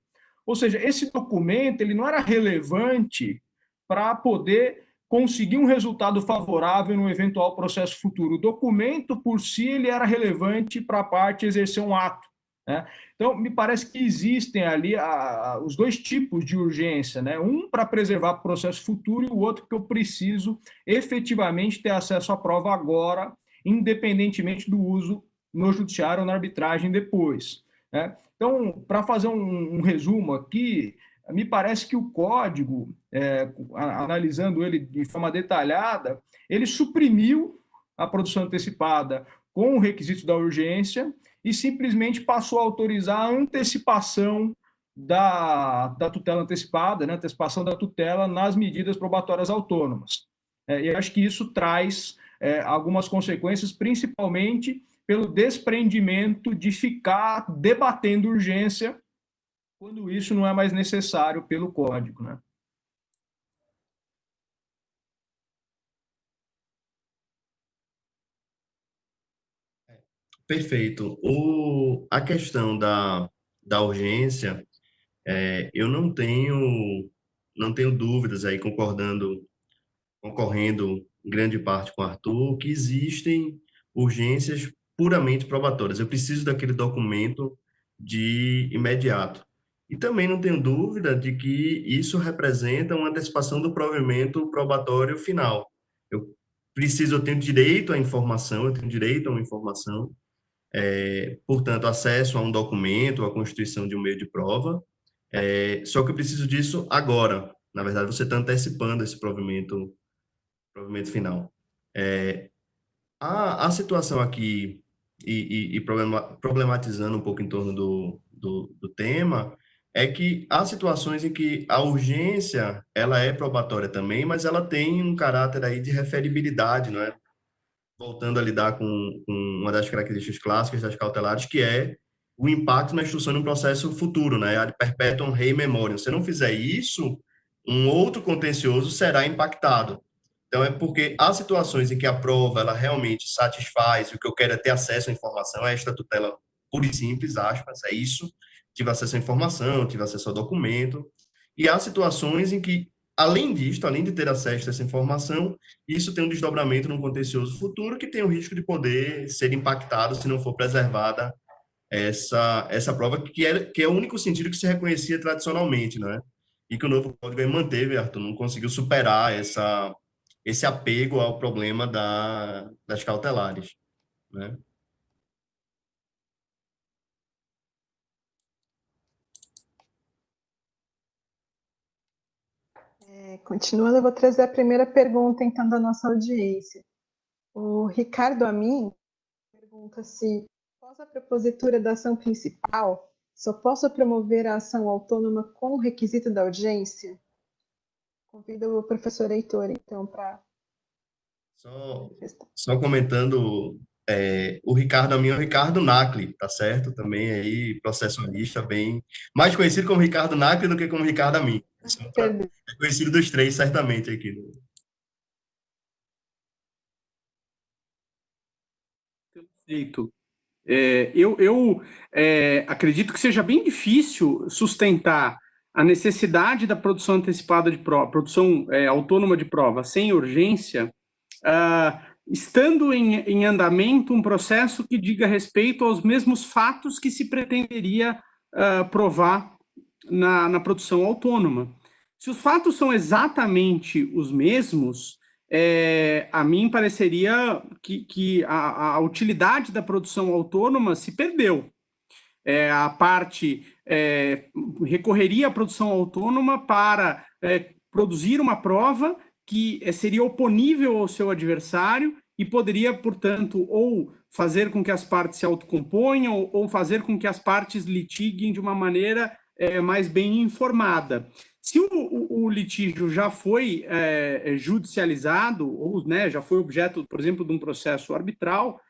Ou seja, esse documento ele não era relevante para poder conseguir um resultado favorável no eventual processo futuro. O documento, por si, ele era relevante para a parte exercer um ato, né? Então, me parece que existem ali os dois tipos de urgência, né? Um para preservar o processo futuro e o outro que eu preciso efetivamente ter acesso à prova agora, independentemente do uso no judiciário ou na arbitragem depois, né? Então, para fazer um resumo aqui, me parece que o código, analisando ele de forma detalhada, ele suprimiu a produção antecipada com o requisito da urgência e simplesmente passou a autorizar a antecipação da tutela antecipada, né, antecipação da tutela nas medidas probatórias autônomas. E eu acho que isso traz algumas consequências, principalmente pelo desprendimento de ficar debatendo urgência quando isso não é mais necessário pelo código, né? Perfeito. A questão da urgência, eu não tenho dúvidas aí, concorrendo em grande parte com o Arthur, que existem urgências puramente probatórias. Eu preciso daquele documento de imediato. E também não tenho dúvida de que isso representa uma antecipação do provimento probatório final. Eu tenho direito à informação, eu tenho direito a uma informação, portanto, acesso a um documento, a constituição de um meio de prova, só que eu preciso disso agora. Na verdade, você está antecipando esse provimento final. A situação aqui, problematizando um pouco em torno do tema, é que há situações em que a urgência, ela é probatória também, mas ela tem um caráter aí de referibilidade, não é? Voltando a lidar com uma das características clássicas das cautelares, que é o impacto na instrução de um processo futuro, né? A de perpetuum rei memoriam. Se não fizer isso, um outro contencioso será impactado. Então, é porque há situações em que a prova ela realmente satisfaz, o que eu quero é ter acesso à informação, é esta tutela pura e simples, aspas, é isso, tive acesso à informação, tive acesso ao documento, e há situações em que, além disto, além de ter acesso a essa informação, isso tem um desdobramento num contencioso futuro que tem o risco de poder ser impactado se não for preservada essa prova, que é o único sentido que se reconhecia tradicionalmente, né? E que o novo código manteve, Arthur, não conseguiu superar esse apego ao problema das cautelares, né? Continuando, eu vou trazer a primeira pergunta, então, da nossa audiência. O Ricardo Amin pergunta se, após a propositura da ação principal, só posso promover a ação autônoma com o requisito da urgência? Convido o professor Heitor, então, para... Só comentando, o Ricardo Amin é o Ricardo Nacli, tá certo? Também aí, processualista, bem mais conhecido como Ricardo Nacli do que como Ricardo Amin. É conhecido dos três, certamente, aqui. Perfeito. Eu acredito que seja bem difícil sustentar a necessidade da produção antecipada de prova, produção autônoma de prova sem urgência, estando em andamento um processo que diga respeito aos mesmos fatos que se pretenderia provar na produção autônoma. Se os fatos são exatamente os mesmos, a mim pareceria que a utilidade da produção autônoma se perdeu. A parte recorreria à produção autônoma para produzir uma prova que seria oponível ao seu adversário e poderia, portanto, ou fazer com que as partes se autocomponham ou fazer com que as partes litiguem de uma maneira mais bem informada. Se o litígio já foi judicializado, ou já foi objeto, por exemplo, de um processo arbitral,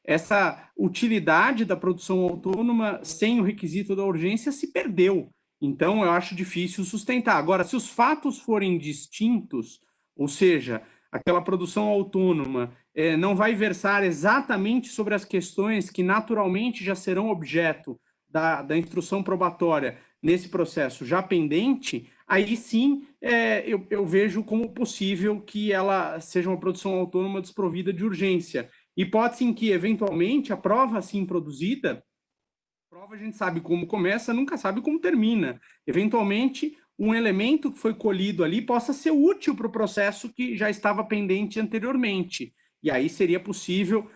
essa utilidade da produção autônoma sem o requisito da urgência se perdeu. Então, eu acho difícil sustentar. Agora, se os fatos forem distintos, ou seja, aquela produção autônoma não vai versar exatamente sobre as questões que naturalmente já serão objeto da instrução probatória nesse processo já pendente, aí sim eu vejo como possível que ela seja uma produção autônoma desprovida de urgência. Hipótese em que, eventualmente, a prova assim produzida, a prova a gente sabe como começa, nunca sabe como termina. Eventualmente, um elemento que foi colhido ali possa ser útil para o processo que já estava pendente anteriormente. E aí seria possível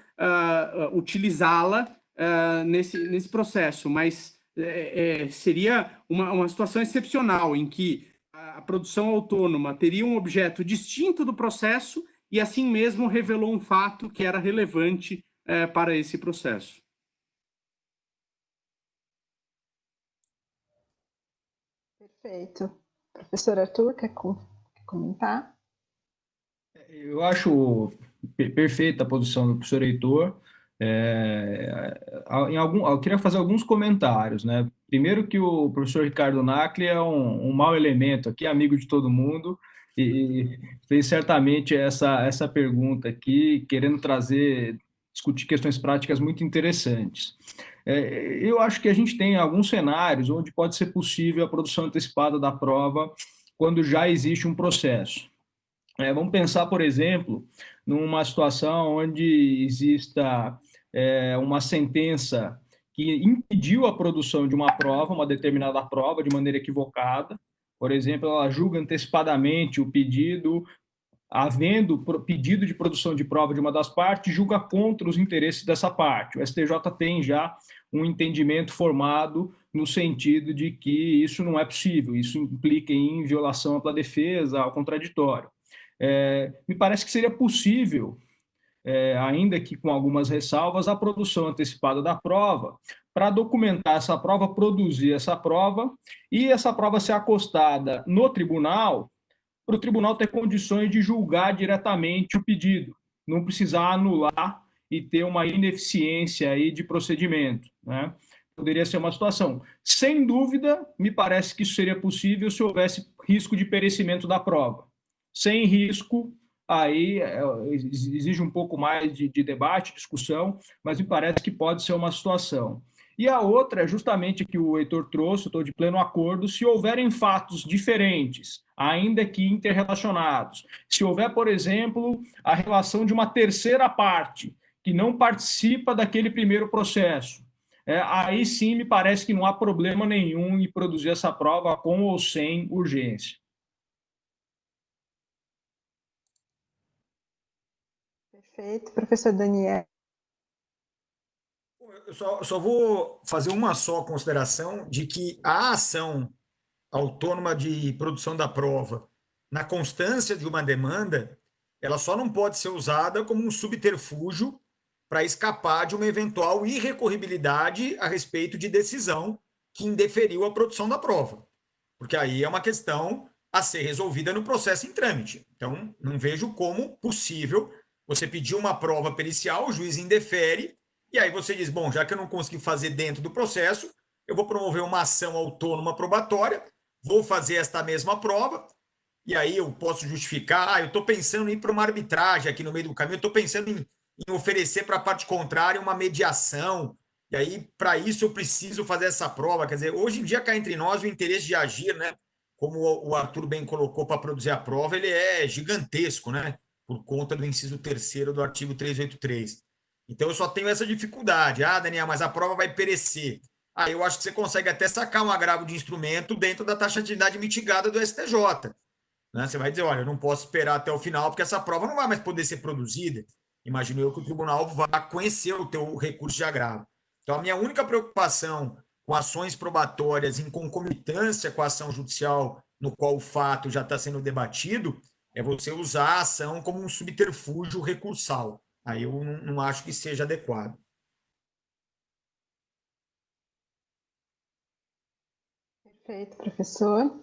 utilizá-la nesse processo, mas seria uma situação excepcional em que a produção autônoma teria um objeto distinto do processo e assim mesmo revelou um fato que era relevante para esse processo. Perfeito. Professor Arthur, quer comentar? Eu acho perfeita a posição do professor Heitor. Eu queria fazer alguns comentários, né? Primeiro que o professor Ricardo Nacli é um mau elemento aqui, amigo de todo mundo, e fez certamente essa pergunta aqui, querendo discutir questões práticas muito interessantes. Eu acho que a gente tem alguns cenários onde pode ser possível a produção antecipada da prova quando já existe um processo. Vamos pensar, por exemplo, numa situação onde exista uma sentença que impediu a produção de uma prova, uma determinada prova, de maneira equivocada. Por exemplo, ela julga antecipadamente o pedido, havendo pedido de produção de prova de uma das partes, julga contra os interesses dessa parte. O STJ tem já um entendimento formado no sentido de que isso não é possível, isso implica em violação à ampla defesa, ao contraditório. Me parece que seria possível, ainda que com algumas ressalvas, a produção antecipada da prova, para documentar essa prova, produzir essa prova, e essa prova ser acostada no tribunal, para o tribunal ter condições de julgar diretamente o pedido, não precisar anular e ter uma ineficiência aí de procedimento, né? Poderia ser uma situação. Sem dúvida, me parece que isso seria possível se houvesse risco de perecimento da prova. Sem risco, aí exige um pouco mais de debate, discussão, mas me parece que pode ser uma situação. E a outra é justamente que o Heitor trouxe, estou de pleno acordo, se houverem fatos diferentes, ainda que interrelacionados. Se houver, por exemplo, a relação de uma terceira parte que não participa daquele primeiro processo, aí sim me parece que não há problema nenhum em produzir essa prova com ou sem urgência. Perfeito. Professor Daniel. Eu só vou fazer uma só consideração de que a ação autônoma de produção da prova, na constância de uma demanda, ela só não pode ser usada como um subterfúgio para escapar de uma eventual irrecorribilidade a respeito de decisão que indeferiu a produção da prova. Porque aí é uma questão a ser resolvida no processo em trâmite. Então, não vejo como possível você pedir uma prova pericial, o juiz indefere, e aí você diz, bom, já que eu não consegui fazer dentro do processo, eu vou promover uma ação autônoma probatória, vou fazer esta mesma prova, e aí eu posso justificar, eu estou pensando em ir para uma arbitragem aqui no meio do caminho, eu estou pensando em oferecer para a parte contrária uma mediação, e aí para isso eu preciso fazer essa prova. Quer dizer, hoje em dia cá entre nós o interesse de agir, né, como o Arthur bem colocou para produzir a prova, ele é gigantesco, né, por conta do inciso 3º do artigo 383. Então eu só tenho essa dificuldade. Ah, Daniel, mas a prova vai perecer. Ah, eu acho que você consegue até sacar um agravo de instrumento dentro da taxatividade mitigada do STJ. Né? Você vai dizer, olha, eu não posso esperar até o final, porque essa prova não vai mais poder ser produzida. Imagino eu que o tribunal vá conhecer o teu recurso de agravo. Então, a minha única preocupação com ações probatórias em concomitância com a ação judicial no qual o fato já está sendo debatido é você usar a ação como um subterfúgio recursal. Aí eu não acho que seja adequado. Perfeito, professor.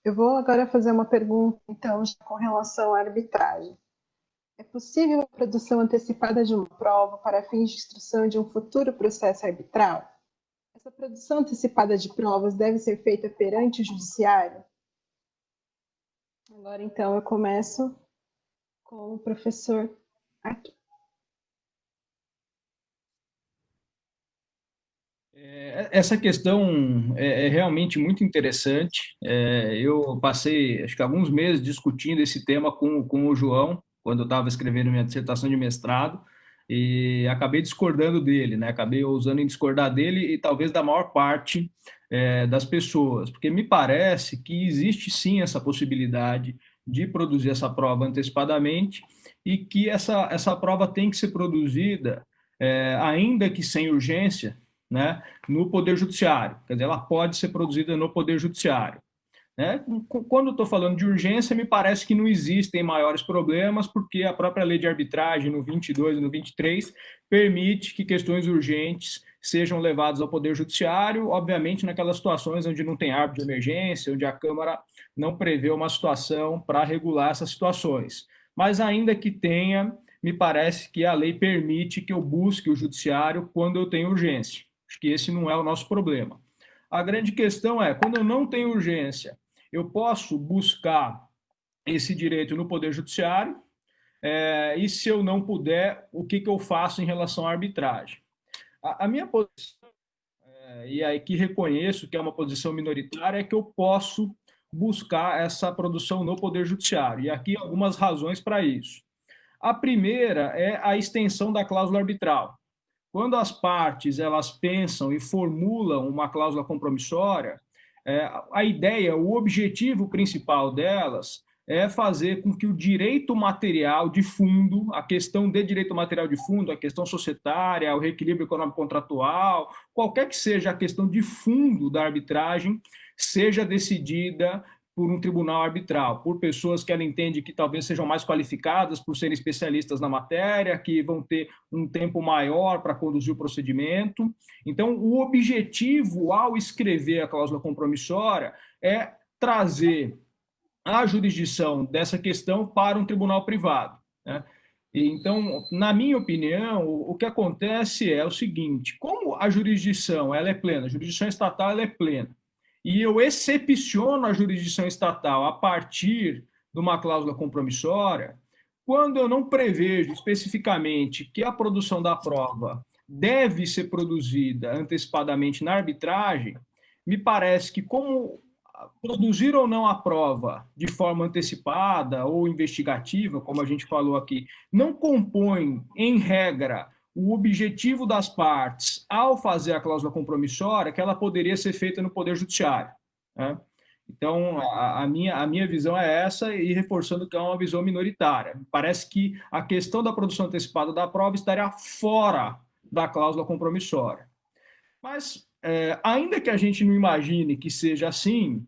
Eu vou agora fazer uma pergunta, então, com relação à arbitragem. É possível a produção antecipada de uma prova para fins de instrução de um futuro processo arbitral? Essa produção antecipada de provas deve ser feita perante o judiciário? Agora, então, eu começo com o professor Arthur. Essa questão é realmente muito interessante. Eu passei, acho que alguns meses discutindo esse tema com o João, quando eu estava escrevendo minha dissertação de mestrado, e acabei discordando dele, né? Acabei ousando em discordar dele e talvez da maior parte das pessoas, porque me parece que existe sim essa possibilidade de produzir essa prova antecipadamente e que essa prova tem que ser produzida, ainda que sem urgência, né, no Poder Judiciário. Quer dizer, ela pode ser produzida no Poder Judiciário. Né? Quando estou falando de urgência, me parece que não existem maiores problemas, porque a própria lei de arbitragem, no 22 e no 23, permite que questões urgentes sejam levadas ao Poder Judiciário, obviamente naquelas situações onde não tem árbitro de emergência, onde a Câmara não prevê uma situação para regular essas situações. Mas ainda que tenha, me parece que a lei permite que eu busque o Judiciário quando eu tenho urgência. Acho que esse não é o nosso problema. A grande questão é, quando eu não tenho urgência, eu posso buscar esse direito no Poder Judiciário, e se eu não puder, o que eu faço em relação à arbitragem? A minha posição, e aí que reconheço que é uma posição minoritária, é que eu posso buscar essa produção no Poder Judiciário. E aqui algumas razões para isso. A primeira é a extensão da cláusula arbitral. Quando as partes elas pensam e formulam uma cláusula compromissória, a ideia, o objetivo principal delas é fazer com que o direito material de fundo, a questão de direito material de fundo, a questão societária, o reequilíbrio econômico contratual, qualquer que seja a questão de fundo da arbitragem, seja decidida por um tribunal arbitral, por pessoas que ela entende que talvez sejam mais qualificadas por serem especialistas na matéria, que vão ter um tempo maior para conduzir o procedimento. Então, o objetivo ao escrever a cláusula compromissória é trazer a jurisdição dessa questão para um tribunal privado, né? Então, na minha opinião, o que acontece é o seguinte: como a jurisdição ela é plena, a jurisdição estatal ela é plena, e eu excepciono a jurisdição estatal a partir de uma cláusula compromissória, quando eu não prevejo especificamente que a produção da prova deve ser produzida antecipadamente na arbitragem, me parece que, como produzir ou não a prova de forma antecipada ou investigativa, como a gente falou aqui, não compõe, em regra, o objetivo das partes ao fazer a cláusula compromissória, que ela poderia ser feita no Poder Judiciário, né? Então, a minha visão é essa, e reforçando que é uma visão minoritária. Parece que a questão da produção antecipada da prova estaria fora da cláusula compromissória. Mas, ainda que a gente não imagine que seja assim,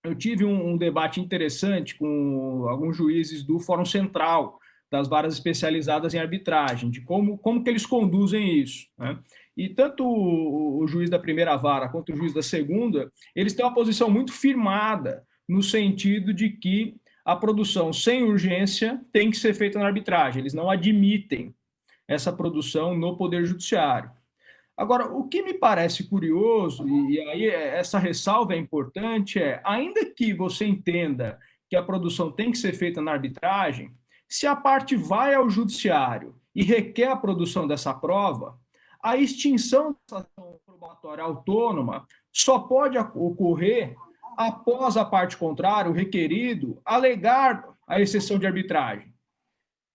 eu tive um debate interessante com alguns juízes do Fórum Central, das varas especializadas em arbitragem, de como que eles conduzem isso, né? E tanto o juiz da primeira vara quanto o juiz da segunda, eles têm uma posição muito firmada, no sentido de que a produção sem urgência tem que ser feita na arbitragem. Eles não admitem essa produção no Poder Judiciário. Agora, o que me parece curioso, e aí essa ressalva é importante, ainda que você entenda que a produção tem que ser feita na arbitragem, se a parte vai ao judiciário e requer a produção dessa prova, a extinção dessa ação probatória autônoma só pode ocorrer após a parte contrária, o requerido, alegar a exceção de arbitragem.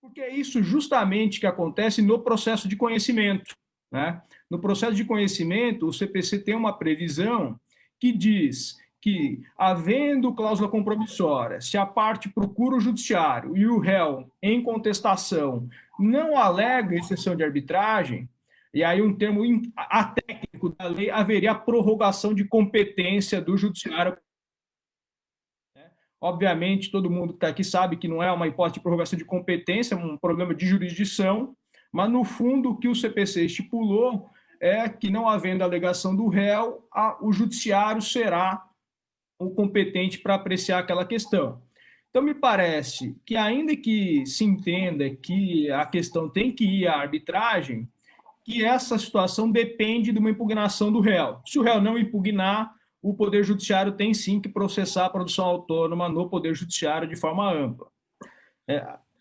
Porque é isso justamente que acontece no processo de conhecimento, né? No processo de conhecimento, o CPC tem uma previsão que diz que, havendo cláusula compromissória, se a parte procura o judiciário e o réu, em contestação, não alega exceção de arbitragem, e aí um termo atécnico da lei, haveria prorrogação de competência do judiciário. Obviamente, todo mundo que está aqui sabe que não é uma hipótese de prorrogação de competência, é um problema de jurisdição, mas, no fundo, o que o CPC estipulou é que, não havendo alegação do réu, o judiciário será o competente para apreciar aquela questão. Então, me parece que, ainda que se entenda que a questão tem que ir à arbitragem, que essa situação depende de uma impugnação do réu. Se o réu não impugnar, o Poder Judiciário tem sim que processar a produção autônoma no Poder Judiciário de forma ampla.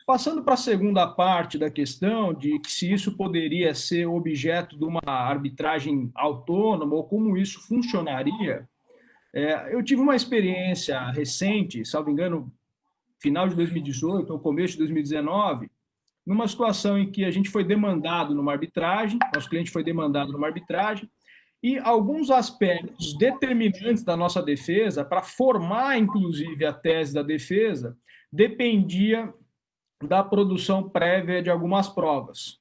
Passando para a segunda parte da questão, de que se isso poderia ser objeto de uma arbitragem autônoma, ou como isso funcionaria, eu tive uma experiência recente, salvo engano, final de 2018 ou começo de 2019, numa situação em que a gente foi demandado numa arbitragem, nosso cliente foi demandado numa arbitragem, e alguns aspectos determinantes da nossa defesa, para formar, inclusive, a tese da defesa, dependia da produção prévia de algumas provas,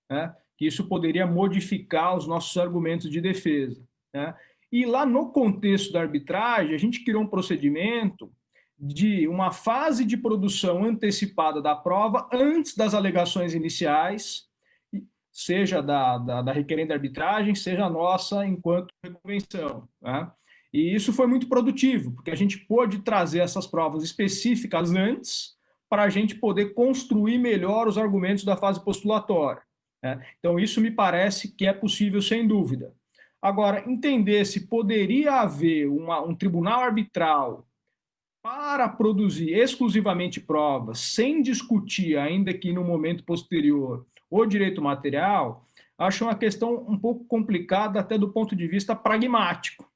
né? Que isso poderia modificar os nossos argumentos de defesa, né? E lá no contexto da arbitragem, a gente criou um procedimento de uma fase de produção antecipada da prova antes das alegações iniciais, seja da requerente da arbitragem, seja a nossa enquanto convenção, né? E isso foi muito produtivo, porque a gente pôde trazer essas provas específicas antes para a gente poder construir melhor os argumentos da fase postulatória, né? Então, isso me parece que é possível, sem dúvida. Agora, entender se poderia haver um tribunal arbitral para produzir exclusivamente provas, sem discutir, ainda que no momento posterior, o direito material, acho uma questão um pouco complicada até do ponto de vista pragmático,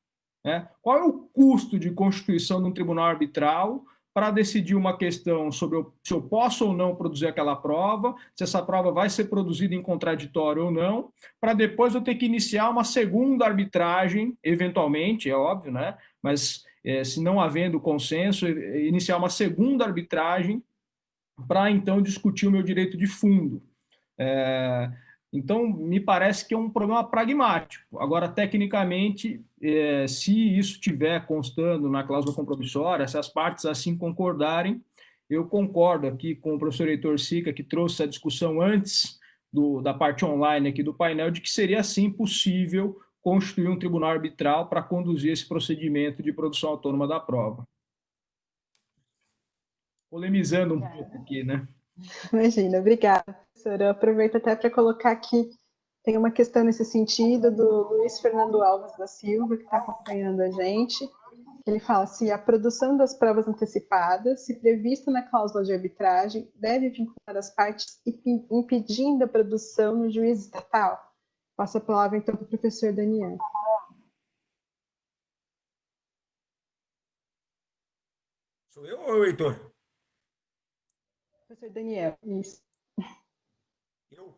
né? Qual é o custo de constituição de um tribunal arbitral para decidir uma questão sobre se eu posso ou não produzir aquela prova, se essa prova vai ser produzida em contraditório ou não, para depois eu ter que iniciar uma segunda arbitragem, eventualmente, é óbvio, né? Mas se não havendo consenso, iniciar uma segunda arbitragem para então discutir o meu direito de fundo. Então, me parece que é um problema pragmático. Agora, tecnicamente, se isso estiver constando na cláusula compromissória, se as partes assim concordarem, eu concordo aqui com o professor Heitor Sica, que trouxe a discussão antes da parte online aqui do painel, de que seria, sim, possível constituir um tribunal arbitral para conduzir esse procedimento de produção autônoma da prova. Polemizando um pouco aqui, né? Imagina, obrigada, professora. Eu aproveito até para colocar aqui, tem uma questão nesse sentido do Luiz Fernando Alves da Silva, que está acompanhando a gente. Ele fala se a produção das provas antecipadas, se prevista na cláusula de arbitragem, deve vincular as partes impedindo a produção no juiz estatal. Passo a palavra, então, para o professor Daniel. Sou eu ou Heitor? Professor Daniel, isso. Eu?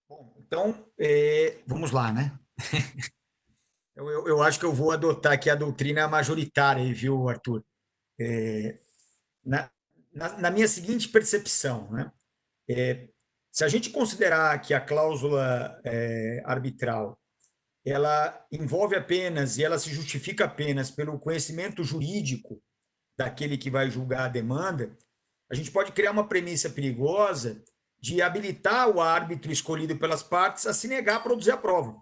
Bom, então, vamos lá, né? Eu acho que eu vou adotar aqui a doutrina majoritária, viu, Arthur? Na minha seguinte percepção, né? Se a gente considerar que a cláusula arbitral ela envolve apenas e ela se justifica apenas pelo conhecimento jurídico daquele que vai julgar a demanda, a gente pode criar uma premissa perigosa de habilitar o árbitro escolhido pelas partes a se negar a produzir a prova.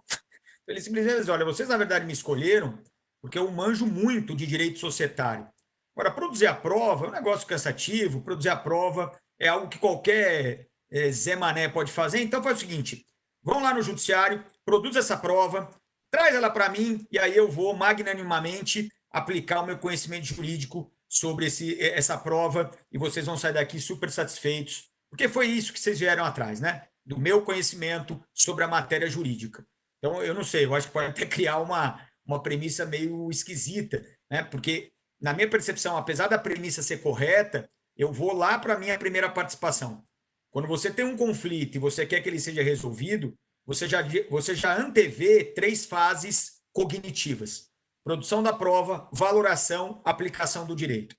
Ele simplesmente diz, olha, vocês na verdade me escolheram porque eu manjo muito de direito societário. Agora, produzir a prova é um negócio cansativo, produzir a prova é algo que qualquer Zé Mané pode fazer, então faz o seguinte, vão lá no judiciário, produz essa prova, traz ela para mim e aí eu vou magnanimamente aplicar o meu conhecimento jurídico sobre essa prova e vocês vão sair daqui super satisfeitos, porque foi isso que vocês vieram atrás, né? Do meu conhecimento sobre a matéria jurídica. Então, eu não sei, eu acho que pode até criar uma premissa meio esquisita, né? Porque, na minha percepção, apesar da premissa ser correta, eu vou lá para a minha primeira participação. Quando você tem um conflito e você quer que ele seja resolvido, você já antevê 3 fases cognitivas. Produção da prova, valoração, aplicação do direito.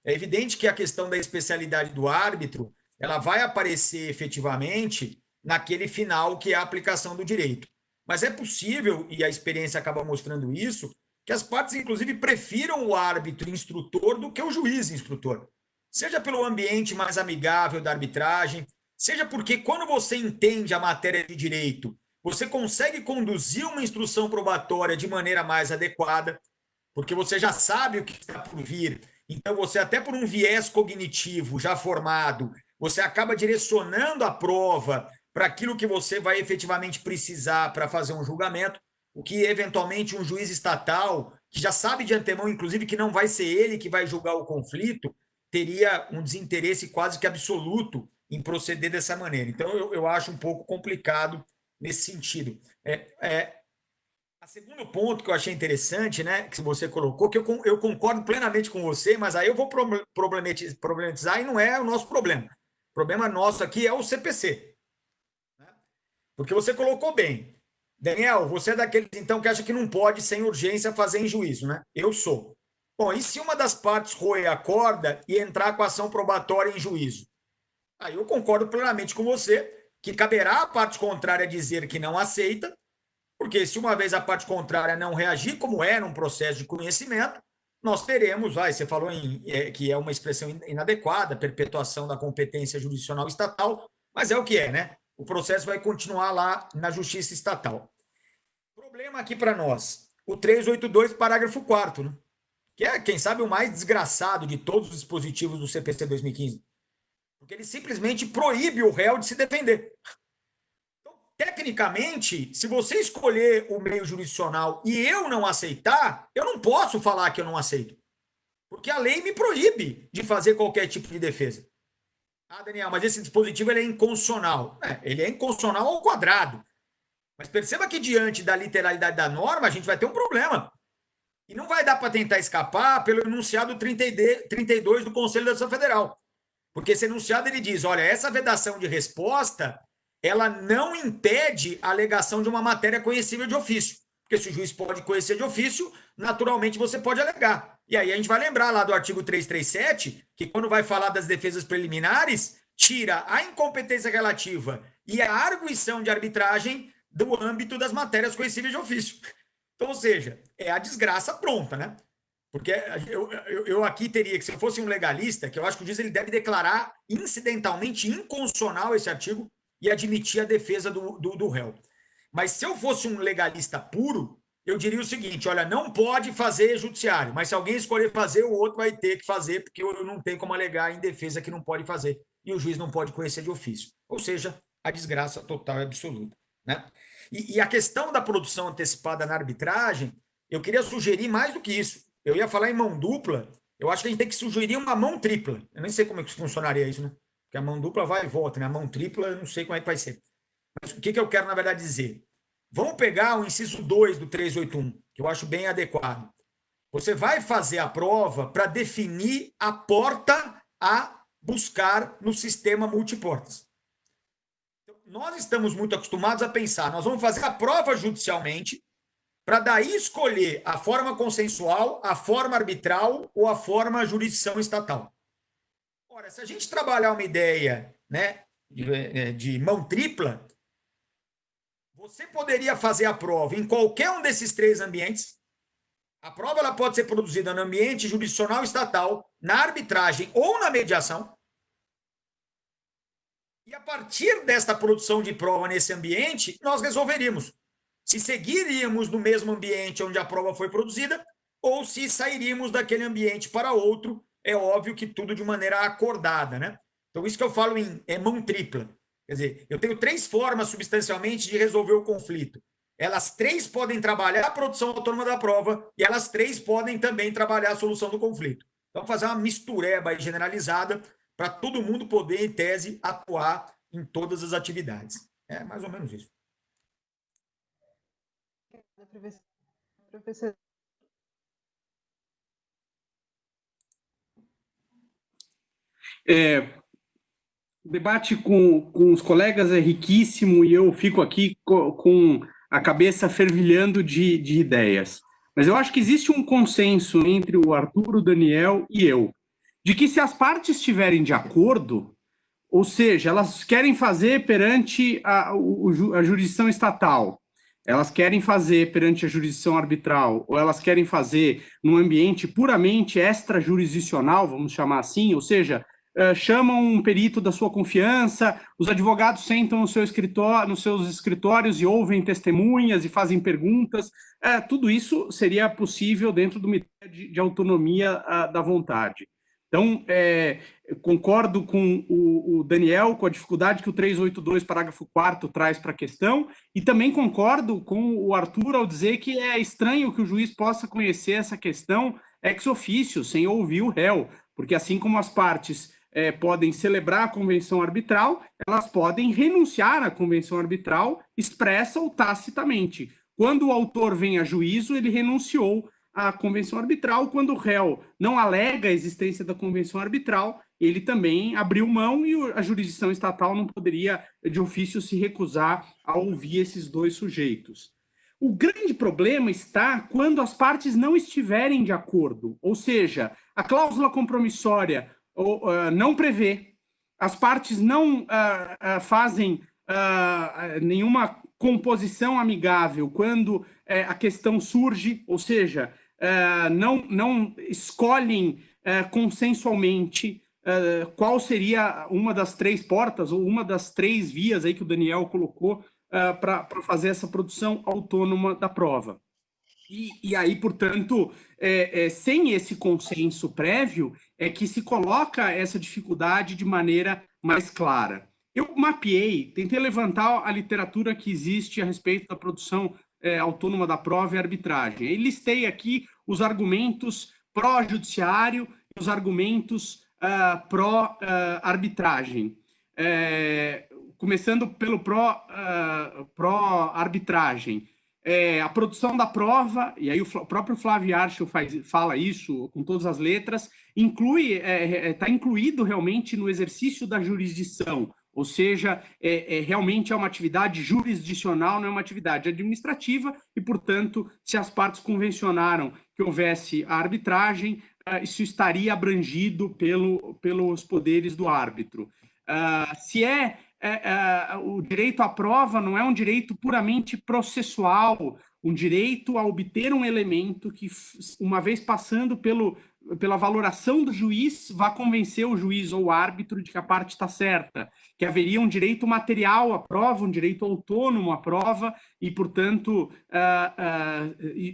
É evidente que a questão da especialidade do árbitro ela vai aparecer efetivamente naquele final que é a aplicação do direito. Mas é possível, e a experiência acaba mostrando isso, que as partes, inclusive, prefiram o árbitro instrutor do que o juiz instrutor. Seja pelo ambiente mais amigável da arbitragem, seja porque quando você entende a matéria de direito, você consegue conduzir uma instrução probatória de maneira mais adequada, porque você já sabe o que está por vir. Então, você, até por um viés cognitivo já formado, você acaba direcionando a prova para aquilo que você vai efetivamente precisar para fazer um julgamento, o que, eventualmente, um juiz estatal, que já sabe de antemão, inclusive, que não vai ser ele que vai julgar o conflito, teria um desinteresse quase que absoluto em proceder dessa maneira. Então, eu acho um pouco complicado nesse sentido. O segundo ponto que eu achei interessante, né, que você colocou, que eu concordo plenamente com você, mas aí eu vou problematizar e não é o nosso problema. O problema nosso aqui é o CPC. Né? Porque você colocou bem. Daniel, você é daqueles, então, que acha que não pode, sem urgência, fazer em juízo, né? Eu sou. Bom, e se uma das partes roer a corda e entrar com ação probatória em juízo? Aí eu concordo plenamente com você que caberá à parte contrária dizer que não aceita, porque se uma vez a parte contrária não reagir, como é num processo de conhecimento, nós teremos, você falou que é uma expressão inadequada, perpetuação da competência jurisdicional estatal, mas é o que é, né? O processo vai continuar lá na Justiça Estatal. Problema aqui para nós, o 382, parágrafo 4º, né? Que é, quem sabe, o mais desgraçado de todos os dispositivos do CPC 2015. Porque ele simplesmente proíbe o réu de se defender. Então, tecnicamente, se você escolher o meio jurisdicional e eu não aceitar, eu não posso falar que eu não aceito. Porque a lei me proíbe de fazer qualquer tipo de defesa. Ah, Daniel, mas esse dispositivo ele é inconstitucional. Ele é inconstitucional ao quadrado. Mas perceba que diante da literalidade da norma, a gente vai ter um problema. E não vai dar para tentar escapar pelo enunciado 32 do Conselho da Justiça Federal. Porque esse enunciado ele diz, olha, essa vedação de resposta, ela não impede a alegação de uma matéria conhecível de ofício. Porque se o juiz pode conhecer de ofício, naturalmente você pode alegar. E aí a gente vai lembrar lá do artigo 337, que quando vai falar das defesas preliminares, tira a incompetência relativa e a arguição de arbitragem do âmbito das matérias conhecíveis de ofício. Então, ou seja, é a desgraça pronta, né? Porque eu aqui teria que, se eu fosse um legalista, que eu acho que o juiz ele deve declarar incidentalmente inconstitucional esse artigo e admitir a defesa do réu. Mas se eu fosse um legalista puro, eu diria o seguinte, olha, não pode fazer judiciário, mas se alguém escolher fazer, o outro vai ter que fazer, porque eu não tenho como alegar em defesa que não pode fazer. E o juiz não pode conhecer de ofício. Ou seja, a desgraça total e absoluta, né? E a questão da produção antecipada na arbitragem, eu queria sugerir mais do que isso. Eu ia falar em mão dupla, eu acho que a gente tem que sugerir uma mão tripla. Eu nem sei como é que funcionaria isso, né? Porque a mão dupla vai e volta, né? A mão tripla, eu não sei como é que vai ser. Mas o que eu quero, na verdade, dizer? Vamos pegar o inciso 2 do 381, que eu acho bem adequado. Você vai fazer a prova para definir a porta a buscar no sistema multiportas. Nós estamos muito acostumados a pensar, nós vamos fazer a prova judicialmente para daí escolher a forma consensual, a forma arbitral ou a forma jurisdição estatal. Ora, se a gente trabalhar uma ideia, né, de mão tripla, você poderia fazer a prova em qualquer um desses três ambientes. A prova ela pode ser produzida no ambiente jurisdicional estatal, na arbitragem ou na mediação. E a partir desta produção de prova nesse ambiente, nós resolveríamos se seguiríamos no mesmo ambiente onde a prova foi produzida ou se sairíamos daquele ambiente para outro. É óbvio que tudo de maneira acordada, né? Então, isso que eu falo em mão tripla. Quer dizer, eu tenho três formas substancialmente de resolver o conflito. Elas três podem trabalhar a produção autônoma da prova e elas três podem também trabalhar a solução do conflito. Então, fazer uma mistureba generalizada para todo mundo poder, em tese, atuar em todas as atividades. É mais ou menos isso. Professor. O debate com os colegas é riquíssimo e eu fico aqui com a cabeça fervilhando de ideias. Mas eu acho que existe um consenso entre o Arthur, o Daniel e eu, de que se as partes estiverem de acordo, ou seja, elas querem fazer perante a jurisdição estatal, elas querem fazer perante a jurisdição arbitral, ou elas querem fazer num ambiente puramente extrajurisdicional, vamos chamar assim, ou seja, chamam um perito da sua confiança, os advogados sentam no seu escritório, nos seus escritórios e ouvem testemunhas e fazem perguntas, tudo isso seria possível dentro de uma ideia de autonomia da vontade. Então, concordo com o Daniel, com a dificuldade que o 382, parágrafo 4º, traz para a questão, e também concordo com o Arthur ao dizer que é estranho que o juiz possa conhecer essa questão ex officio, sem ouvir o réu, porque assim como as partes podem celebrar a convenção arbitral, elas podem renunciar à convenção arbitral expressa ou tacitamente. Quando o autor vem a juízo, ele renunciou à convenção arbitral. Quando o réu não alega a existência da convenção arbitral, ele também abriu mão e a jurisdição estatal não poderia, de ofício, se recusar a ouvir esses dois sujeitos. O grande problema está quando as partes não estiverem de acordo, ou seja, a cláusula compromissória não prevê, as partes não fazem nenhuma composição amigável quando a questão surge, ou seja, não escolhem consensualmente qual seria uma das três portas ou uma das três vias aí que o Daniel colocou para fazer essa produção autônoma da prova. E aí, portanto, sem esse consenso prévio, é que se coloca essa dificuldade de maneira mais clara. Eu mapeei, tentei levantar a literatura que existe a respeito da produção autônoma da prova e arbitragem. E listei aqui os argumentos pró-judiciário e os argumentos pró-arbitragem. Começando pelo pró-arbitragem. A produção da prova, e aí o próprio Flávio Archel fala isso com todas as letras, está incluído realmente no exercício da jurisdição, ou seja, realmente é uma atividade jurisdicional, não é uma atividade administrativa, e, portanto, se as partes convencionaram que houvesse a arbitragem, isso estaria abrangido pelos poderes do árbitro. Se o direito à prova não é um direito puramente processual, um direito a obter um elemento que, uma vez passando pela valoração do juiz, vá convencer o juiz ou o árbitro de que a parte está certa, que haveria um direito material à prova, um direito autônomo à prova, e, portanto,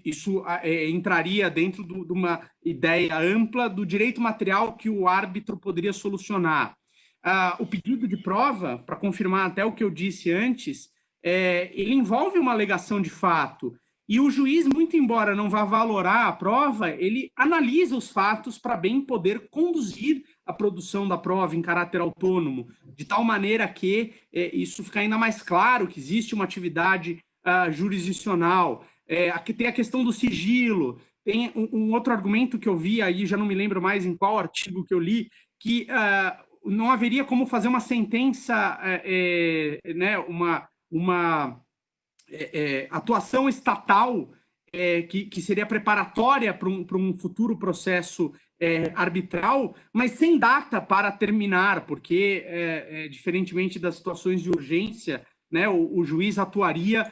isso entraria dentro de uma ideia ampla do direito material que o árbitro poderia solucionar. O pedido de prova, para confirmar até o que eu disse antes, ele envolve uma alegação de fato, e o juiz, muito embora não vá valorar a prova, ele analisa os fatos para bem poder conduzir a produção da prova em caráter autônomo, de tal maneira que isso fica ainda mais claro que existe uma atividade jurisdicional. Aqui tem a questão do sigilo, tem um outro argumento que eu vi aí, já não me lembro mais em qual artigo que eu li, que não haveria como fazer uma sentença, né, uma atuação estatal que seria preparatória para um futuro processo arbitral, mas sem data para terminar, porque, diferentemente das situações de urgência, né, o juiz atuaria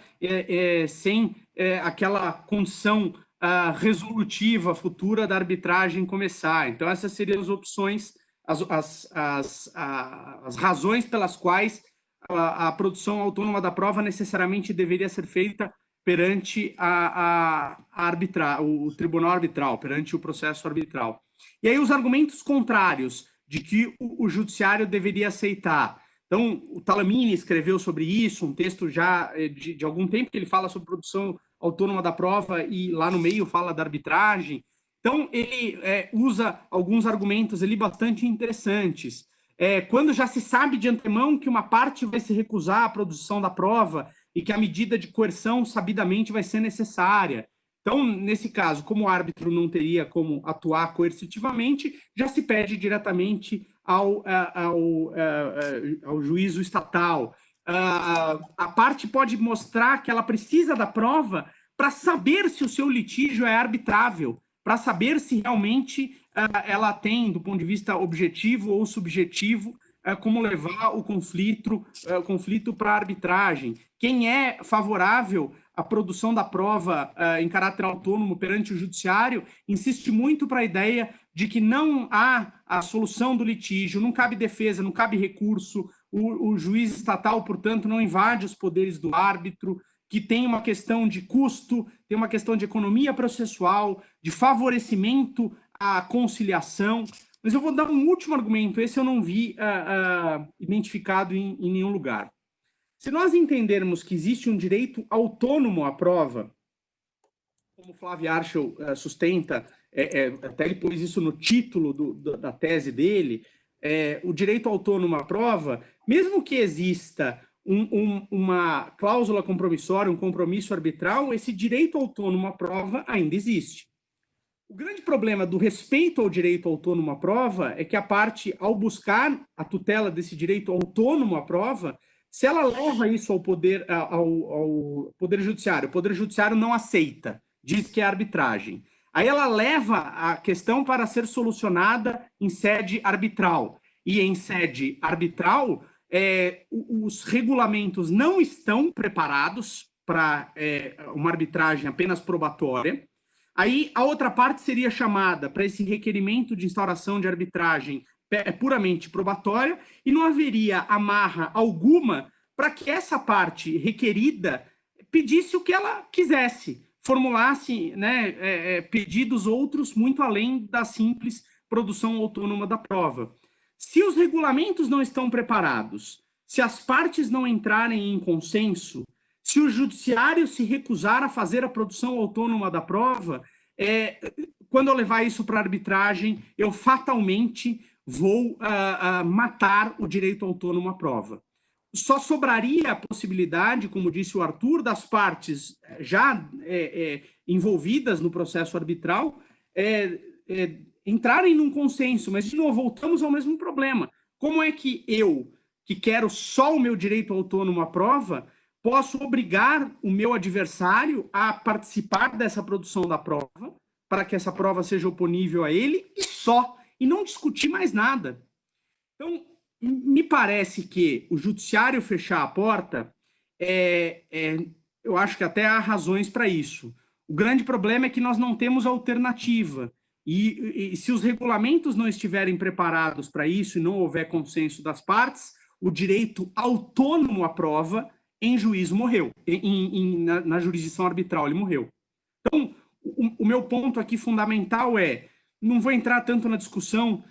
sem aquela condição resolutiva futura da arbitragem começar. Então, essas seriam as opções, as razões pelas quais a produção autônoma da prova necessariamente deveria ser feita perante o tribunal arbitral, perante o processo arbitral. E aí os argumentos contrários de que o judiciário deveria aceitar. Então, o Talamini escreveu sobre isso, um texto já de algum tempo, que ele fala sobre produção autônoma da prova e lá no meio fala da arbitragem. Então, ele usa alguns argumentos ali bastante interessantes. Quando já se sabe de antemão que uma parte vai se recusar à produção da prova e que a medida de coerção sabidamente vai ser necessária. Então, nesse caso, como o árbitro não teria como atuar coercitivamente, já se pede diretamente ao juízo estatal. A parte pode mostrar que ela precisa da prova para saber se o seu litígio é arbitrável, para saber se realmente ela tem, do ponto de vista objetivo ou subjetivo, como levar o conflito para a arbitragem. Quem é favorável à produção da prova em caráter autônomo perante o judiciário insiste muito para a ideia de que não há a solução do litígio, não cabe defesa, não cabe recurso, o juiz estatal, portanto, não invade os poderes do árbitro, que tem uma questão de custo, tem uma questão de economia processual, de favorecimento à conciliação. Mas eu vou dar um último argumento, esse eu não vi identificado em nenhum lugar. Se nós entendermos que existe um direito autônomo à prova, como Flávio Archel sustenta até ele pôs isso no título da tese dele, o direito autônomo à prova, mesmo que exista uma cláusula compromissória, um compromisso arbitral, esse direito autônomo à prova ainda existe. O grande problema do respeito ao direito autônomo à prova é que a parte, ao buscar a tutela desse direito autônomo à prova, se ela leva isso ao poder judiciário, o poder judiciário não aceita, diz que é arbitragem. Aí ela leva a questão para ser solucionada em sede arbitral. E em sede arbitral, os regulamentos não estão preparados para uma arbitragem apenas probatória. Aí a outra parte seria chamada para esse requerimento de instauração de arbitragem puramente probatória e não haveria amarra alguma para que essa parte requerida pedisse o que ela quisesse, formulasse, né, pedidos outros muito além da simples produção autônoma da prova. Se os regulamentos não estão preparados, se as partes não entrarem em consenso, se o judiciário se recusar a fazer a produção autônoma da prova, quando eu levar isso para arbitragem, eu fatalmente vou matar o direito autônomo à prova. Só sobraria a possibilidade, como disse o Arthur, das partes já envolvidas no processo arbitral entrarem num consenso, mas, de novo, voltamos ao mesmo problema. Como é que eu, que quero só o meu direito autônomo à prova, posso obrigar o meu adversário a participar dessa produção da prova, para que essa prova seja oponível a ele, e não discutir mais nada? Então, me parece que o judiciário fechar a porta, eu acho que até há razões para isso. O grande problema é que nós não temos alternativa. E se os regulamentos não estiverem preparados para isso e não houver consenso das partes, o direito autônomo à prova em juízo morreu, na jurisdição arbitral ele morreu. Então, o meu ponto aqui fundamental não vou entrar tanto na discussão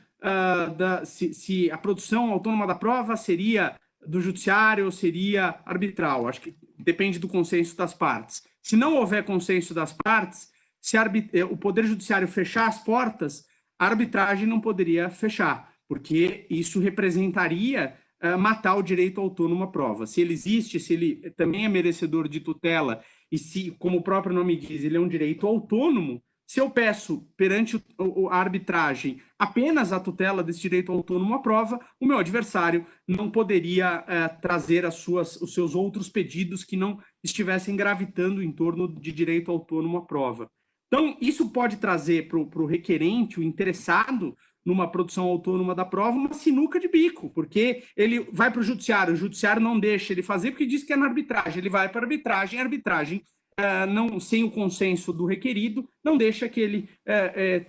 se a produção autônoma da prova seria do judiciário ou seria arbitral. Acho que depende do consenso das partes. Se não houver consenso das partes, se o Poder Judiciário fechar as portas, a arbitragem não poderia fechar, porque isso representaria matar o direito autônomo à prova. Se ele existe, se ele também é merecedor de tutela, e se, como o próprio nome diz, ele é um direito autônomo, se eu peço perante a arbitragem apenas a tutela desse direito autônomo à prova, o meu adversário não poderia trazer os seus outros pedidos que não estivessem gravitando em torno de direito autônomo à prova. Então, isso pode trazer para o requerente, o interessado numa produção autônoma da prova, uma sinuca de bico, porque ele vai para o judiciário não deixa ele fazer porque diz que é na arbitragem, ele vai para a arbitragem sem o consenso do requerido, não deixa que ele